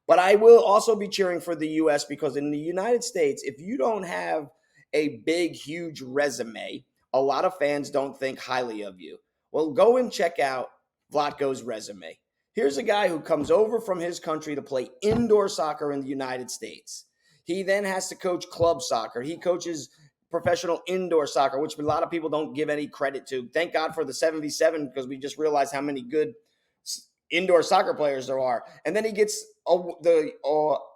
But I will also be cheering for the U.S. because in the United States, if you don't have a big, huge resume, a lot of fans don't think highly of you. Well, go and check out Vlatko's resume. Here's a guy who comes over from his country to play indoor soccer in the United States. He then has to coach club soccer. He coaches professional indoor soccer, which a lot of people don't give any credit to. Thank God for the 7v7 because we just realized how many good indoor soccer players there are. And then he gets the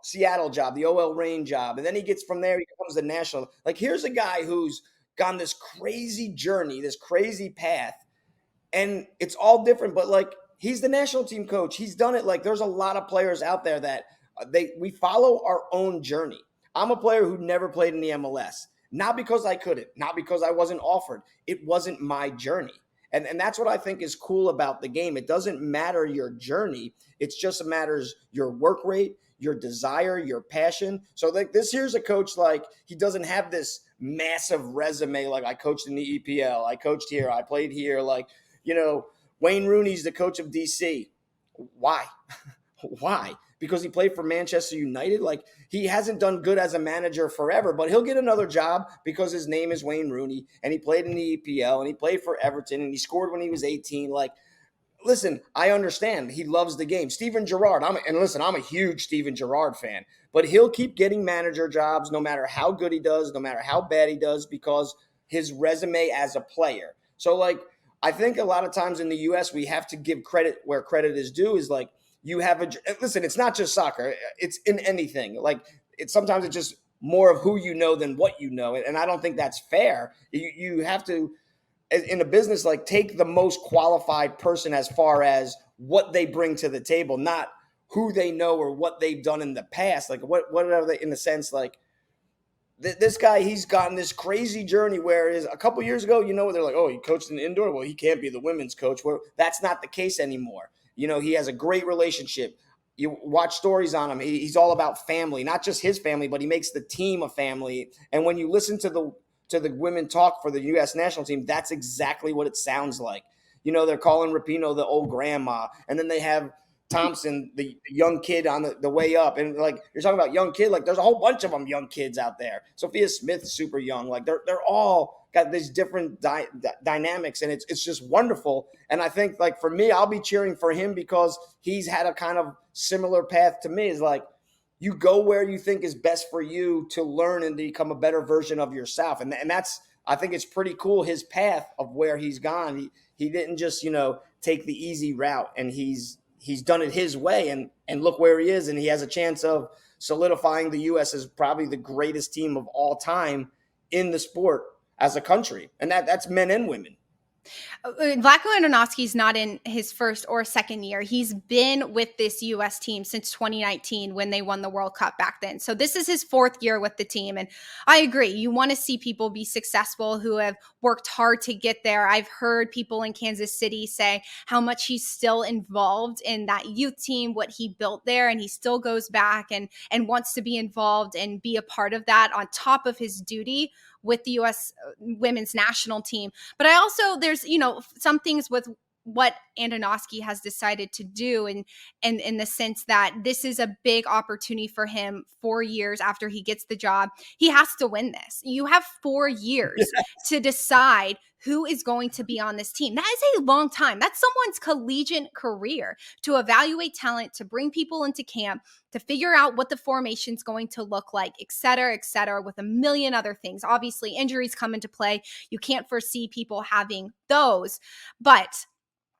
Seattle job, the OL Reign job. And then he gets from there, he becomes the national. Like, here's a guy who's gone this crazy journey, this crazy path. And it's all different, but like, he's the national team coach. He's done it. Like, there's a lot of players out there that we follow our own journey. I'm a player who never played in the MLS, not because I couldn't, not because I wasn't offered. It wasn't my journey. And that's what I think is cool about the game. It doesn't matter your journey. It's just matters your work rate, your desire, your passion. So like this, here's a coach, like he doesn't have this massive resume. Like I coached in the EPL, I coached here, I played here. Like, you know, Wayne Rooney's the coach of DC. Why? Why? Because he played for Manchester United? Like, he hasn't done good as a manager forever, but he'll get another job because his name is Wayne Rooney, and he played in the EPL, and he played for Everton, and he scored when he was 18. Like, listen, I understand. He loves the game. Steven Gerrard, I'm a huge Steven Gerrard fan, but he'll keep getting manager jobs no matter how good he does, no matter how bad he does, because his resume as a player. So, like, I think a lot of times in the U.S., we have to give credit where credit is due. Is like, you have listen, it's not just soccer. It's in anything. Like, sometimes it's just more of who you know than what you know. And I don't think that's fair. You have to, in a business, like, take the most qualified person as far as what they bring to the table, not who they know or what they've done in the past. Like, what are they, in the sense, like, this guy, he's gotten this crazy journey, whereas a couple years ago, they're like, oh, he coached in indoor? Well, he can't be the women's coach. Well, that's not the case anymore. He has a great relationship. You watch stories on him. He's all about family, not just his family, but he makes the team a family. And when you listen to the women talk for the U.S. national team, that's exactly what it sounds like. They're calling Rapinoe the old grandma. And then they have Thompson, the young kid on the way up. And like you're talking about young kid, like there's a whole bunch of them young kids out there. Sophia Smith, super young. Like they're all got these different dynamics, and it's just wonderful. And I think like for me, I'll be cheering for him because he's had a kind of similar path to me. Is like you go where you think is best for you to learn and become a better version of yourself. And that's, I think it's pretty cool, his path of where he's gone. He didn't just, take the easy route, and he's done it his way, and look where he is. And he has a chance of solidifying the U.S. as probably the greatest team of all time in the sport as a country. And that's men and women. Vlatko Andonovski's not in his first or second year. He's been with this U.S. team since 2019 when they won the World Cup back then. So this is his fourth year with the team. And I agree. You want to see people be successful who have worked hard to get there. I've heard people in Kansas City say how much he's still involved in that youth team, what he built there. And he still goes back and wants to be involved and be a part of that on top of his duty with the U.S. women's national team. But I also, there's, some things with what Andonovski has decided to do, and in the sense that this is a big opportunity for him 4 years after he gets the job. He has to win this. You have 4 years to decide who is going to be on this team. That is a long time. That's someone's collegiate career to evaluate talent, to bring people into camp, to figure out what the formation is going to look like, et cetera, with a million other things. Obviously, injuries come into play. You can't foresee people having those, but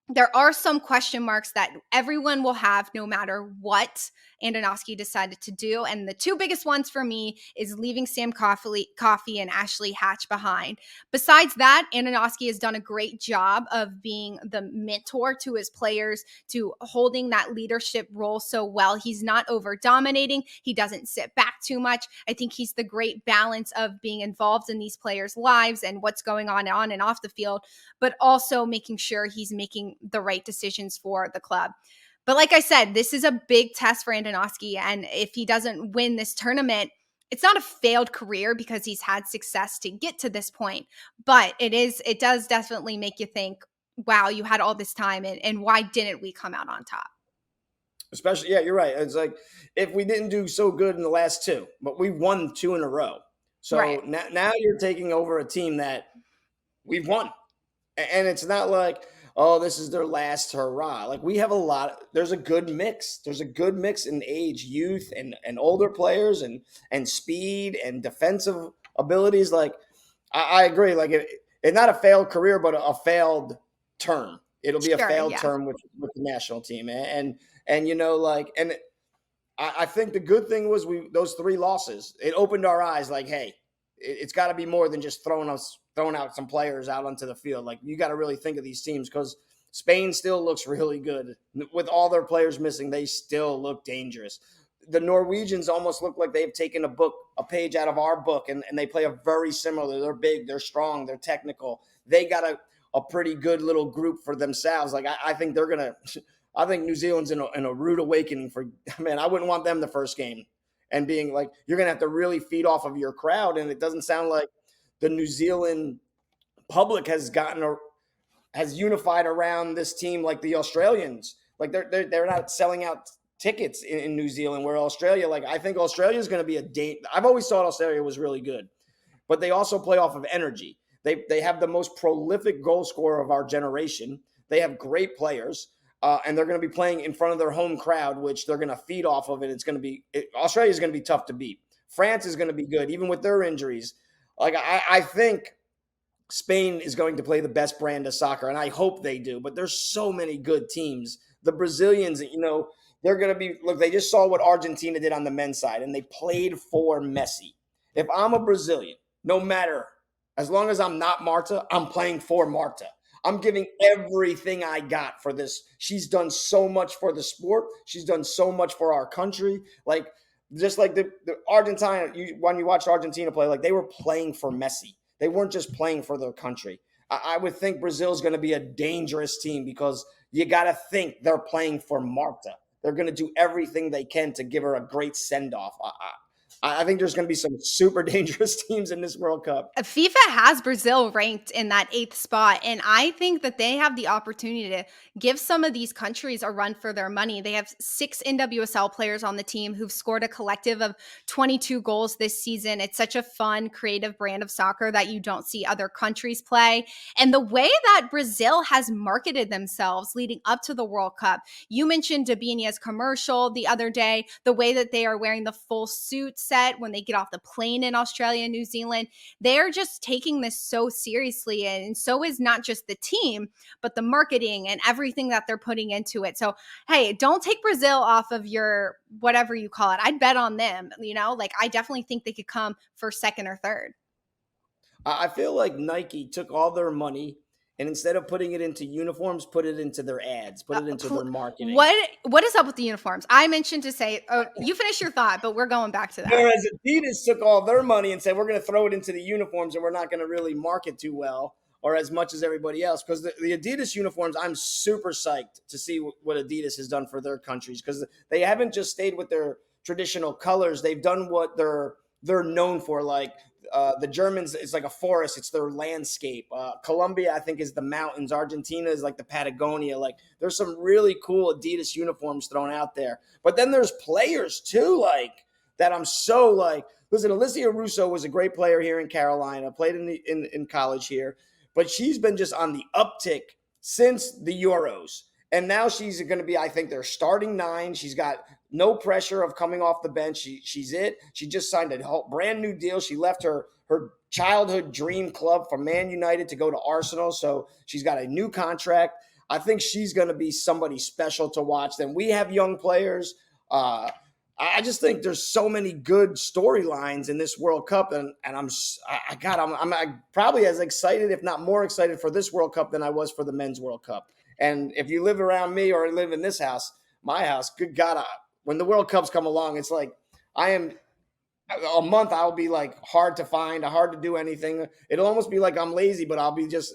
there are some question marks that everyone will have no matter what Andonovski decided to do. And the two biggest ones for me is leaving Sam Coffey and Ashley Hatch behind. Besides that, Andonovski has done a great job of being the mentor to his players, to holding that leadership role so well. He's not over dominating. He doesn't sit back too much. I think he's the great balance of being involved in these players' lives and what's going on and off the field, but also making sure he's making the right decisions for the club. But like I said, this is a big test for Andonovski. And if he doesn't win this tournament, it's not a failed career because he's had success to get to this point. But it does definitely make you think, wow, you had all this time, and why didn't we come out on top? Especially, yeah, you're right. It's like if we didn't do so good in the last two, but we won 2 in a row. So Right. now you're taking over a team that we've won. And it's not like, oh, this is their last hurrah. Like we have there's a good mix. There's a good mix in age, youth, and older players, and speed and defensive abilities. Like I agree. Like it's not a failed career, but a failed term. It'll be a failed term with the national team. And I think the good thing was those 3 losses, it opened our eyes like, hey, it's got to be more than just throwing out some players out onto the field. Like you got to really think of these teams, because Spain still looks really good with all their players missing. They still look dangerous. The Norwegians almost look like they've taken a page out of our book, and they play a very similar. They're big, they're strong, they're technical. They got a pretty good little group for themselves. Like I think they're gonna. I think New Zealand's in a rude awakening for. Man, I wouldn't want them the first game. And being like, you're going to have to really feed off of your crowd. And it doesn't sound like the New Zealand public has unified around this team like the Australians. Like they're not selling out tickets in New Zealand, where Australia, like I think Australia is going to be I've always thought Australia was really good, but they also play off of energy. They have the most prolific goal scorer of our generation. They have great players. And they're going to be playing in front of their home crowd, which they're going to feed off of. And Australia is going to be tough to beat. France is going to be good, even with their injuries. Like I think Spain is going to play the best brand of soccer, and I hope they do. But there's so many good teams. The Brazilians, they're going to be. Look, they just saw what Argentina did on the men's side, and they played for Messi. If I'm a Brazilian, no matter, as long as I'm not Marta, I'm playing for Marta. I'm giving everything I got for this. She's done so much for the sport. She's done so much for our country. Like, just like the Argentina, when you watch Argentina play, like they were playing for Messi. They weren't just playing for their country. I would think Brazil's going to be a dangerous team, because you got to think they're playing for Marta. They're going to do everything they can to give her a great send-off. I think there's going to be some super dangerous teams in this World Cup. FIFA has Brazil ranked in that 8th spot, and I think that they have the opportunity to give some of these countries a run for their money. They have 6 NWSL players on the team who've scored a collective of 22 goals this season. It's such a fun, creative brand of soccer that you don't see other countries play. And the way that Brazil has marketed themselves leading up to the World Cup, you mentioned Dabinia's commercial the other day, the way that they are wearing the full suit set when they get off the plane in Australia and New Zealand. They're just taking this so seriously, and so is not just the team, but the marketing and everything that they're putting into it. So, hey, don't take Brazil off of your whatever you call it. I'd bet on them, like I definitely think they could come for second or third. I feel like Nike took all their money and instead of putting it into uniforms, put it into their ads, put it into their marketing. What is up with the uniforms? I mentioned to say, you finish your thought, but we're going back to that. Whereas Adidas took all their money and said, we're going to throw it into the uniforms and we're not going to really market too well or as much as everybody else. Because the Adidas uniforms, I'm super psyched to see what Adidas has done for their countries, because they haven't just stayed with their traditional colors. They've done what they're known for. Like the Germans, it's like a forest. It's their landscape. Colombia, I think, is the mountains. Argentina is like the Patagonia. Like there's some really cool Adidas uniforms thrown out there. But then there's players too, like that I'm so like, listen, Alicia Russo was a great player here in Carolina, played in college here, but she's been just on the uptick since the Euros. And now she's going to be, I think, their starting 9. She's got no pressure of coming off the bench. She's it. She just signed a whole brand new deal. She left her childhood dream club from Man United to go to Arsenal. So she's got a new contract. I think she's going to be somebody special to watch. Then we have young players. I just think there's so many good storylines in this World Cup, and I'm probably as excited, if not more excited, for this World Cup than I was for the Men's World Cup. And if you live around me or live in this house, my house, good God, when the World Cups come along, it's like I am a month. I'll be like hard to find, hard to do anything. It'll almost be like I'm lazy, but I'll be just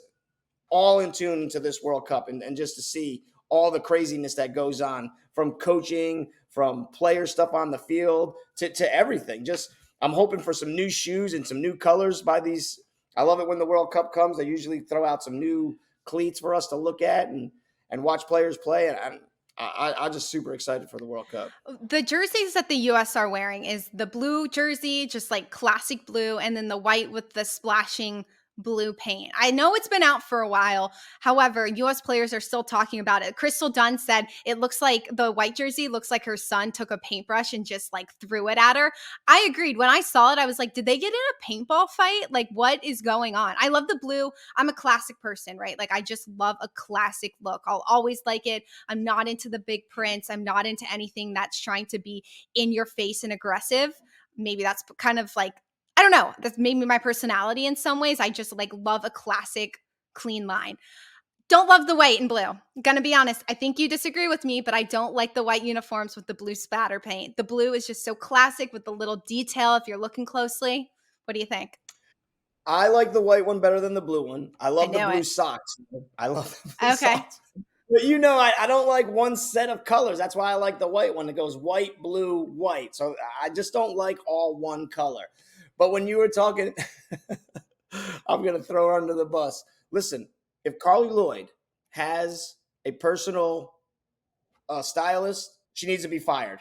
all in tune to this World Cup and just to see all the craziness that goes on, from coaching, from player stuff on the field to everything. Just I'm hoping for some new shoes and some new colors by these. I love it when the World Cup comes. They usually throw out some new cleats for us to look at and watch players play. And I'm just super excited for the World Cup. The jerseys that the U.S. are wearing is the blue jersey, just like classic blue, and then the white with the splashing blue paint. I know it's been out for a while. However, U.S. players are still talking about it. Crystal Dunn said it looks like the white jersey looks like her son took a paintbrush and just like threw it at her. I agreed. When I saw it, I was like, did they get in a paintball fight? Like, what is going on? I love the blue. I'm a classic person, right? Like, I just love a classic look. I'll always like it. I'm not into the big prints. I'm not into anything that's trying to be in your face and aggressive. Maybe that's kind of like, I don't know. That's maybe my personality in some ways. I just like love a classic clean line. Don't love the white and blue. Gonna be honest. I think you disagree with me, but I don't like the white uniforms with the blue spatter paint. The blue is just so classic with the little detail if you're looking closely. What do you think? I like the white one better than the blue one. I love the blue socks. I love the blue socks. But I don't like one set of colors. That's why I like the white one. It goes white, blue, white. So I just don't like all one color. But when you were talking, I'm going to throw her under the bus. Listen, if Carly Lloyd has a personal stylist, she needs to be fired.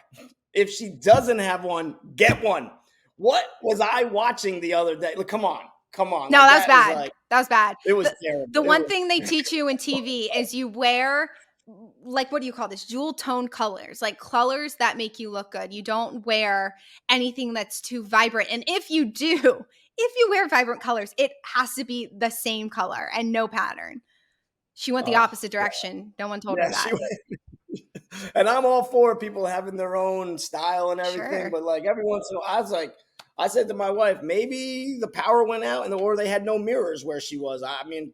If she doesn't have one, get one. What was I watching the other day? Look, come on. No, that's bad. That was bad. It was terrible. The one thing they teach you in TV is you wear, like, what do you call this? Jewel tone colors, like colors that make you look good. You don't wear anything that's too vibrant. And if you wear vibrant colors, it has to be the same color and no pattern. She went the opposite direction. No one told her that. And I'm all for people having their own style and everything. Sure. But like every once in a while, I said to my wife, maybe the power went out or they had no mirrors where she was. I mean,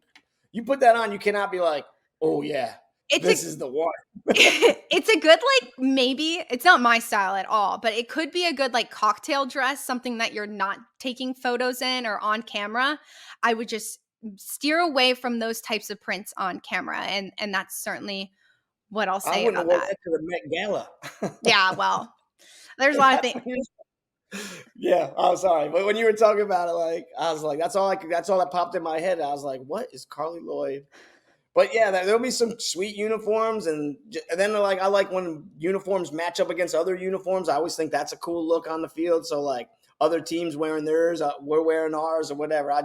you put that on, you cannot be like, oh yeah, this is the one. It's a good, like, maybe it's not my style at all, but it could be a good like cocktail dress, something that you're not taking photos in or on camera. I would just steer away from those types of prints on camera. And that's certainly what I'll say about that. To the Met Gala. Yeah, well, there's a lot of things. Yeah, I'm sorry, but when you were talking about it, like I was like, that's all that popped in my head. I was like, what is Carly Lloyd? But yeah, there'll be some sweet uniforms, and then like I like when uniforms match up against other uniforms. I always think that's a cool look on the field. So like other teams wearing theirs, we're wearing ours, or whatever.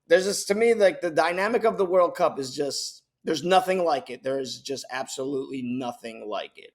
There's just to me like the dynamic of the World Cup is just there's nothing like it. There is just absolutely nothing like it.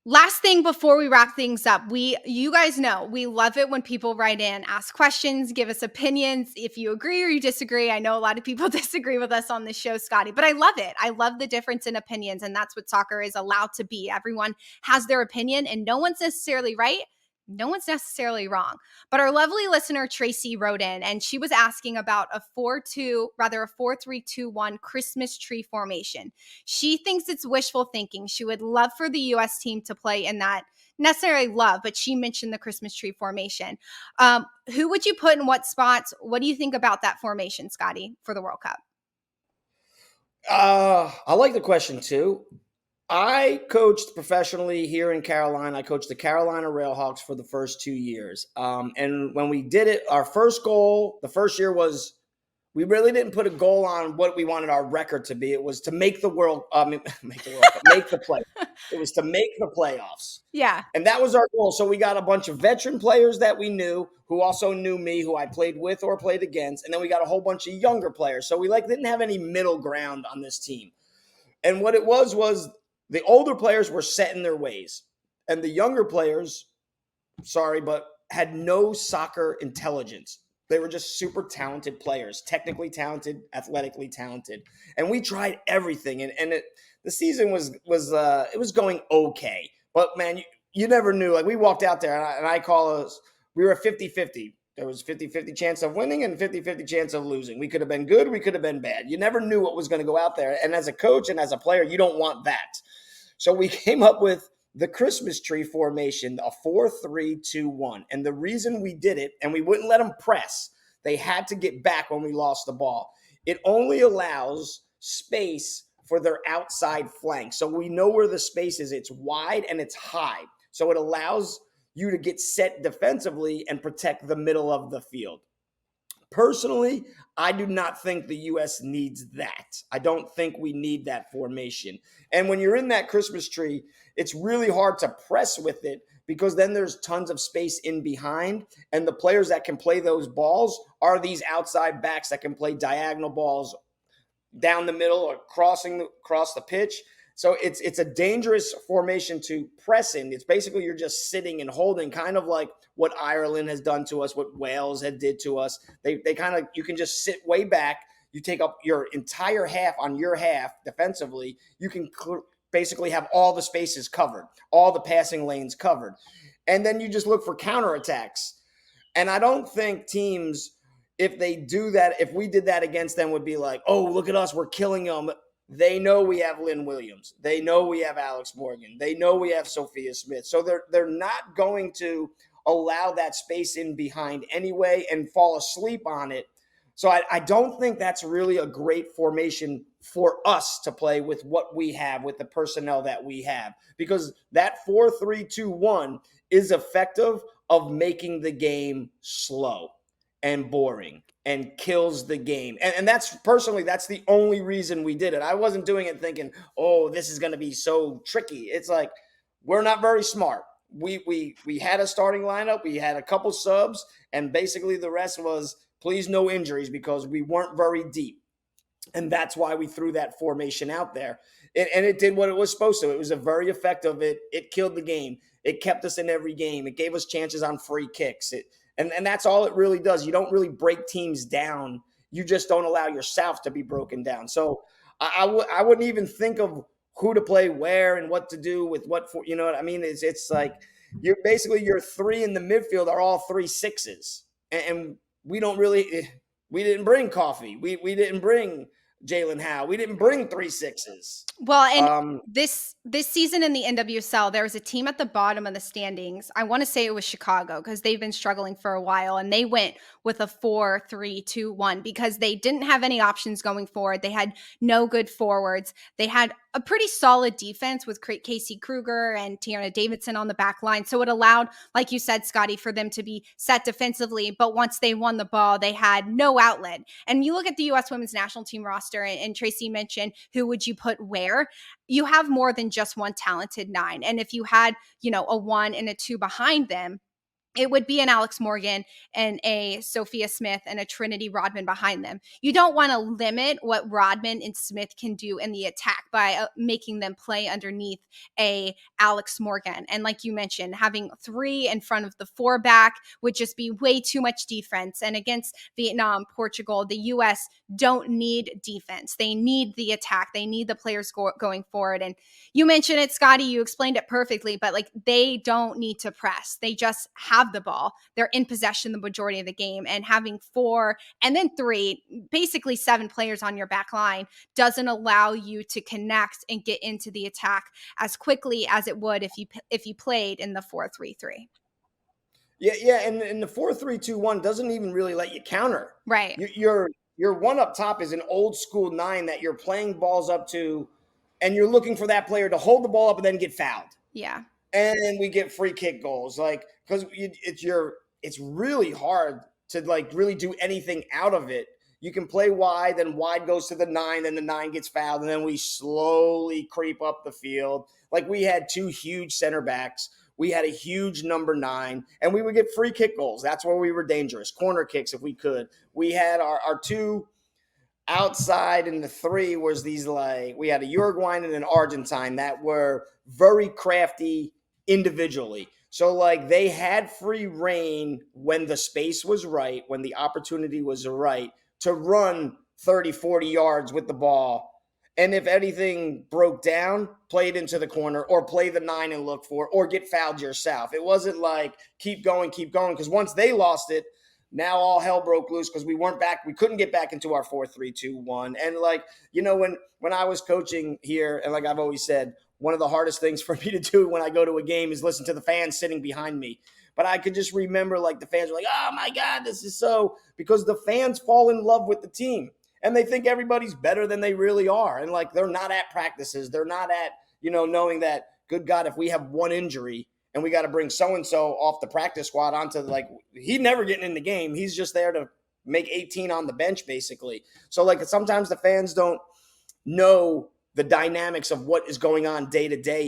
Last thing before we wrap things up, you guys know we love it when people write in, ask questions, give us opinions. If you agree or you disagree, I know a lot of people disagree with us on this show, Scotty, but I love it. I love the difference in opinions, and that's what soccer is allowed to be. Everyone has their opinion, and no one's necessarily right. No one's necessarily wrong. But our lovely listener, Tracy, wrote in and she was asking about a 4-3-2-1 Christmas tree formation. She thinks it's wishful thinking. She would love for the U.S. team to play in that. Necessarily love, but she mentioned the Christmas tree formation. Who would you put in what spots? What do you think about that formation, Scotty, for the World Cup? I like the question too. I coached professionally here in Carolina. I coached the Carolina Railhawks for the first 2 years. And when we did it, our first goal the first year was we really didn't put a goal on what we wanted our record to be. It was to make the make the play. It was to make the playoffs. Yeah. And that was our goal. So we got a bunch of veteran players that we knew who also knew me, who I played with or played against. And then we got a whole bunch of younger players. So we didn't have any middle ground on this team. And what it was the older players were set in their ways. And the younger players, sorry, but had no soccer intelligence. They were just super talented players, technically talented, athletically talented. And we tried everything. The season was going okay. But man, you never knew. Like we walked out there and I call us, we were 50-50. There was 50-50 chance of winning and 50-50 chance of losing. We could have been good. We could have been bad. You never knew what was going to go out there. And as a coach and as a player, you don't want that. So we came up with the Christmas tree formation, a 4-3-2-1. And the reason we did it, and we wouldn't let them press, they had to get back when we lost the ball. It only allows space for their outside flank. So we know where the space is. It's wide and it's high. So it allows you to get set defensively and protect the middle of the field. Personally, I do not think the U.S. needs that. I don't think we need that formation. And when you're in that Christmas tree, it's really hard to press with it because then there's tons of space in behind. And the players that can play those balls are these outside backs that can play diagonal balls down the middle or across the pitch. So it's a dangerous formation to press in. It's basically you're just sitting and holding, kind of like what Ireland has done to us, what Wales had did to us. They kind of, you can just sit way back. You take up your entire half on your half defensively. You can basically have all the spaces covered, all the passing lanes covered. And then you just look for counterattacks. And I don't think teams, if they do that, if we did that against them, would be like, oh, look at us, we're killing them. They know we have Lynn Williams. They know we have Alex Morgan. They know we have Sophia Smith. So they're not going to allow that space in behind anyway and fall asleep on it. So I don't think that's really a great formation for us to play with what we have, with the personnel that we have, because that 4-3-2-1 is effective of making the game slow and boring and kills the game. And that's personally, that's the only reason we did it. I wasn't doing it thinking, oh, this is going to be so tricky. It's like, we're not very smart. We had a starting lineup. We had a couple subs. And basically the rest was please no injuries because we weren't very deep. And that's why we threw that formation out there. And it did what it was supposed to. It was a very effective. It killed the game. It kept us in every game. It gave us chances on free kicks. And that's all it really does. You don't really break teams down. You just don't allow yourself to be broken down. So I wouldn't even think of who to play where and what to do with what for. You know what I mean? It's like you're basically your three in the midfield are all 3 6s. And we didn't bring Coffee. We didn't bring Jalen Howe. We didn't bring 3 6s. Well, and this season in the NWSL, there was a team at the bottom of the standings. I want to say it was Chicago because they've been struggling for a while, and they went with a 4-3-2-1 because they didn't have any options going forward. They had no good forwards. They had a pretty solid defense with Casey Kruger and Tiana Davidson on the back line. So it allowed, like you said, Scotty, for them to be set defensively. But once they won the ball, they had no outlet. And you look at the U.S. women's national team roster, and Tracy mentioned who would you put where. You have more than just one talented nine. And if you had, a 1 and a 2 behind them, it would be an Alex Morgan and a Sophia Smith and a Trinity Rodman behind them. You don't want to limit what Rodman and Smith can do in the attack by making them play underneath a Alex Morgan. And like you mentioned, having 3 in front of the 4 back would just be way too much defense. And against Vietnam, Portugal, the U.S. don't need defense. They need the attack. They need the players going forward. And you mentioned it, Scotty, you explained it perfectly, but like they don't need to press. They just have the ball. They're in possession the majority of the game, and having 4 and then 3, basically 7 players on your back line doesn't allow you to connect and get into the attack as quickly as it would if you played in the 4-3-3. Yeah, and the 4-3-2-1 doesn't even really let you counter. Right. Your one up top is an old school 9 that you're playing balls up to, and you're looking for that player to hold the ball up and then get fouled. Yeah. And we get free kick goals, like, because it's really hard to like really do anything out of it. You can play wide, then wide goes to the 9, then the 9 gets fouled, and then we slowly creep up the field. Like we had 2 huge center backs, we had a huge number 9, and we would get free kick goals. That's where we were dangerous. Corner kicks if we could. We had our 2 outside, and the 3 was these, like, we had a Uruguayan and an Argentine that were very crafty individually. So like they had free reign when the space was right, when the opportunity was right to run 30, 40 yards with the ball. And if anything broke down, play it into the corner or play the 9 and look for it or get fouled yourself. It wasn't like keep going. Because once they lost it, now all hell broke loose because we weren't back. We couldn't get back into our 4-3-2-1. And like, when I was coaching here, and like I've always said, one of the hardest things for me to do when I go to a game is listen to the fans sitting behind me. But I could just remember like the fans were like, oh my God, this is so, because the fans fall in love with the team and they think everybody's better than they really are. And like, they're not at practices. They're not at, knowing that, good God, if we have one injury and we got to bring so-and-so off the practice squad onto like, he's never getting in the game. He's just there to make 18 on the bench basically. So like sometimes the fans don't know the dynamics of what is going on day to day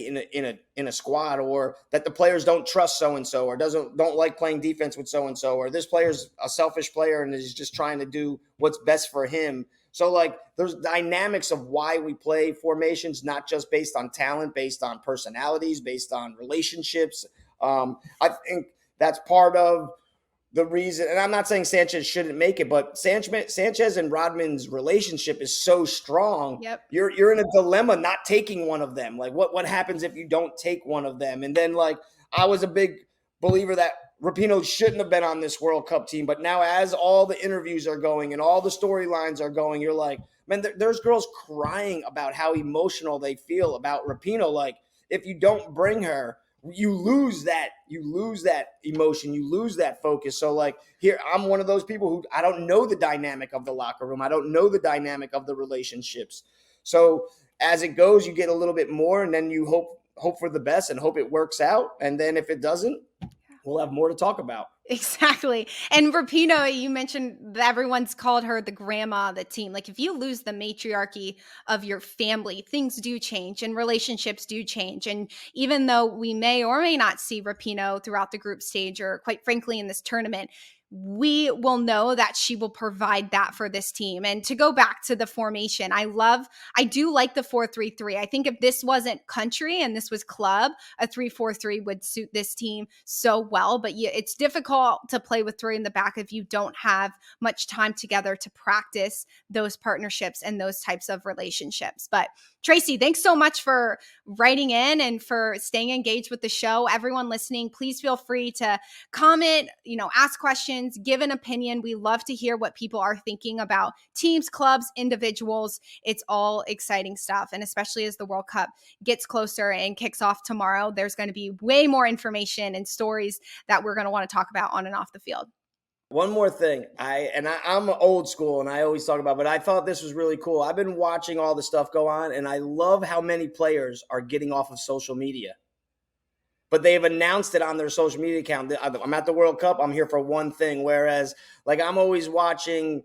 in a squad, or that the players don't trust so-and-so or don't like playing defense with so-and-so, or this player's a selfish player and is just trying to do what's best for him. So like there's dynamics of why we play formations, not just based on talent, based on personalities, based on relationships. I think that's part of the reason, and I'm not saying Sanchez shouldn't make it, but Sanchez and Rodman's relationship is so strong. Yep. You're in a dilemma not taking one of them. Like what happens if you don't take one of them? And then like I was a big believer that Rapinoe shouldn't have been on this World Cup team, but now as all the interviews are going and all the storylines are going, you're like, man, there's girls crying about how emotional they feel about Rapinoe. Like if you don't bring her, you lose that emotion, you lose that focus. So like here, I'm one of those people who I don't know the dynamic of the locker room. I don't know the dynamic of the relationships. So as it goes, you get a little bit more, and then you hope for the best and hope it works out. And then if it doesn't, we'll have more to talk about. Exactly. And Rapinoe, you mentioned that everyone's called her the grandma of the team. Like if you lose the matriarchy of your family, things do change and relationships do change. And even though we may or may not see Rapinoe throughout the group stage, or quite frankly in this tournament, we will know that she will provide that for this team. And to go back to the formation, I do like the 4-3-3. I think if this wasn't country and this was club, a 3-4-3 would suit this team so well. But yeah, it's difficult to play with 3 in the back if you don't have much time together to practice those partnerships and those types of relationships. But Tracy, thanks so much for writing in and for staying engaged with the show. Everyone listening, please feel free to comment, ask questions, give an opinion. We love to hear what people are thinking about teams, clubs, individuals. It's all exciting stuff. And especially as the World Cup gets closer and kicks off tomorrow, there's going to be way more information and stories that we're going to want to talk about on and off the field. One more thing, I'm old school, and I always talk about, but I thought this was really cool. I've been watching all the stuff go on, and I love how many players are getting off of social media. But they've announced it on their social media account. I'm at the World Cup. I'm here for one thing. Whereas, like, I'm always watching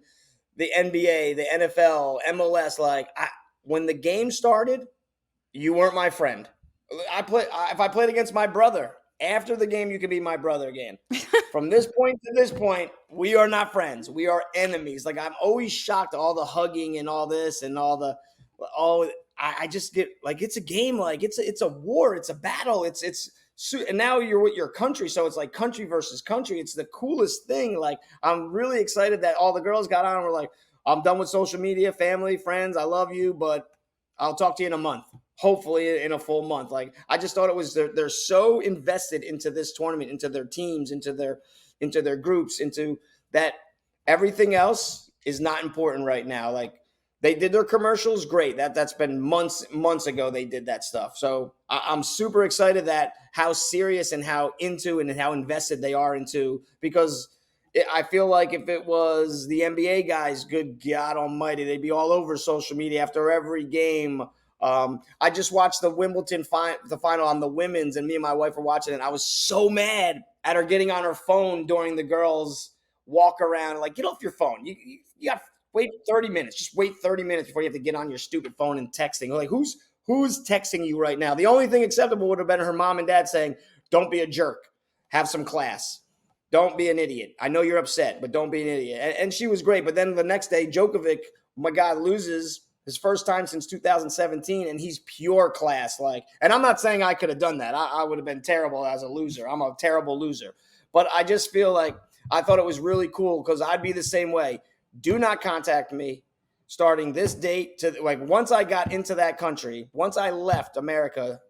the NBA, the NFL, MLS. When the game started, you weren't my friend. If I played against my brother after the game, you could be my brother again. From this point to this point, we are not friends. We are enemies. Like, I'm always shocked at all the hugging and all this and I just get like, it's a game. Like, it's a war. It's a battle. And now you're with your country. So it's like country versus country. It's the coolest thing. Like, I'm really excited that all the girls got on and were like, I'm done with social media, family, friends. I love you, but I'll talk to you in a month. Hopefully in a full month. Like, I just thought it was, they're so invested into this tournament, into their teams, into their groups, into that. Everything else is not important right now. Like, they did their commercials, great. That's been months ago they did that stuff. So I'm super excited that how serious and how into and how invested they are into, because I feel like if it was the NBA guys, good God Almighty, they'd be all over social media after every game. I just watched the Wimbledon the final on the women's, and me and my wife were watching it. And I was so mad at her getting on her phone during the girls' walk around. Like, get off your phone. You got wait 30 minutes. Just wait 30 minutes before you have to get on your stupid phone and texting. Like, who's texting you right now? The only thing acceptable would have been her mom and dad saying, "Don't be a jerk. Have some class. Don't be an idiot. I know you're upset, but don't be an idiot." And she was great. But then the next day, Djokovic, my God, loses his first time since 2017, and he's pure class. Like, and I'm not saying I could have done that. I would have been terrible as a loser. I'm a terrible loser. But I just feel like I thought it was really cool because I'd be the same way. Do not contact me starting this date to, like, once I got into that country, once I left America,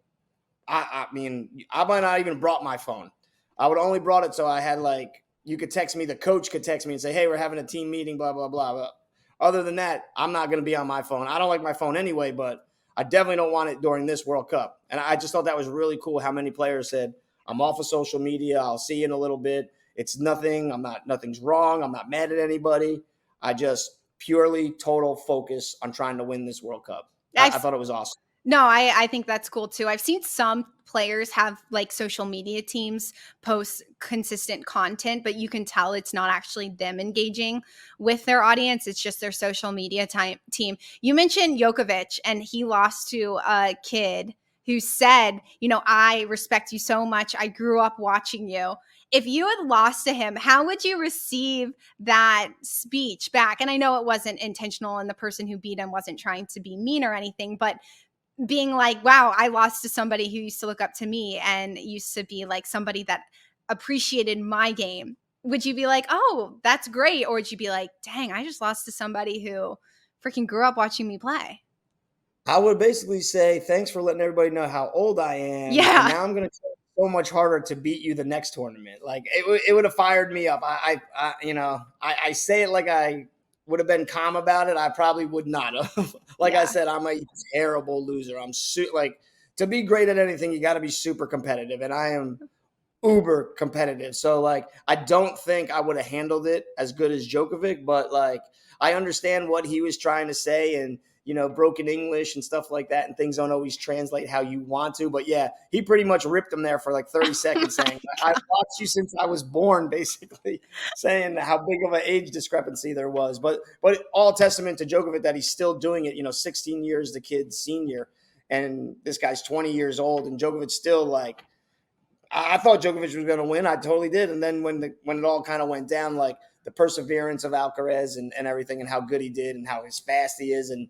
I mean, I might not even brought my phone. I would only brought it so I had, like, you could text me, the coach could text me and say, "Hey, we're having a team meeting, blah, blah, blah." But other than that, I'm not going to be on my phone. I don't like my phone anyway, but I definitely don't want it during this World Cup. And I just thought that was really cool how many players said, "I'm off of social media. I'll see you in a little bit. It's nothing. Nothing's wrong. I'm not mad at anybody. I just purely total focus on trying to win this World Cup." I thought it was awesome. No, I think that's cool too. I've seen some players have like social media teams post consistent content, but you can tell it's not actually them engaging with their audience. It's just their social media team. You mentioned Djokovic, and he lost to a kid who said, "I respect you so much. I grew up watching you." If you had lost to him, how would you receive that speech back? And I know it wasn't intentional, and the person who beat him wasn't trying to be mean or anything, but being like, wow, I lost to somebody who used to look up to me and used to be like somebody that appreciated my game. Would you be like, "Oh, that's great"? Or would you be like, "Dang, I just lost to somebody who freaking grew up watching me play"? I would basically say, "Thanks for letting everybody know how old I am. And Yeah. now I'm going to try so much harder to beat you the next tournament." Like, it would have fired me up. I say it like I would have been calm about it. I probably would not have. Like I Yeah. said, I'm a terrible loser. Like, to be great at anything, you got to be super competitive. And I am uber competitive. So, like, I don't think I would have handled it as good as Djokovic, but, like, I understand what he was trying to say, and broken English and stuff like that, and things don't always translate how you want to. But yeah, he pretty much ripped him there for like 30 seconds saying, "I've watched you since I was born," basically saying how big of an age discrepancy there was. But all testament to Djokovic that he's still doing it, 16 years the kid's senior, and this guy's 20 years old, and Djokovic still, like, I thought Djokovic was going to win. I totally did. And then when it all kind of went down, like, the perseverance of Alcaraz and everything, and how good he did and how fast he is. And,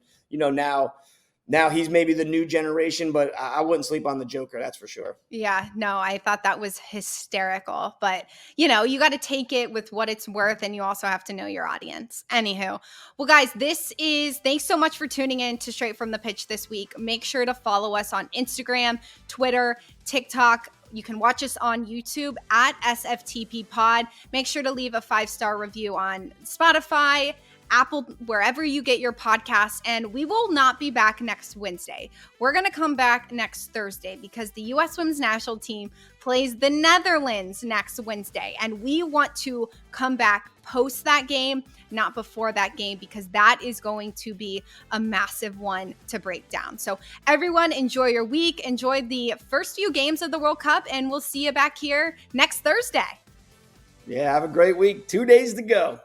now he's maybe the new generation, but I wouldn't sleep on the Joker. That's for sure. Yeah, no, I thought that was hysterical. But, you got to take it with what it's worth, and you also have to know your audience. Anywho, well, guys, thanks so much for tuning in to Straight from the Pitch this week. Make sure to follow us on Instagram, Twitter, TikTok. You can watch us on YouTube at SFTP Pod. Make sure to leave a 5-star review on Spotify, Apple, wherever you get your podcasts. And we will not be back next Wednesday. We're going to come back next Thursday because the U.S. Women's National Team plays the Netherlands next Wednesday. And we want to come back post that game, not before that game, because that is going to be a massive one to break down. So everyone, enjoy your week. Enjoy the first few games of the World Cup, and we'll see you back here next Thursday. Yeah, have a great week. 2 days to go.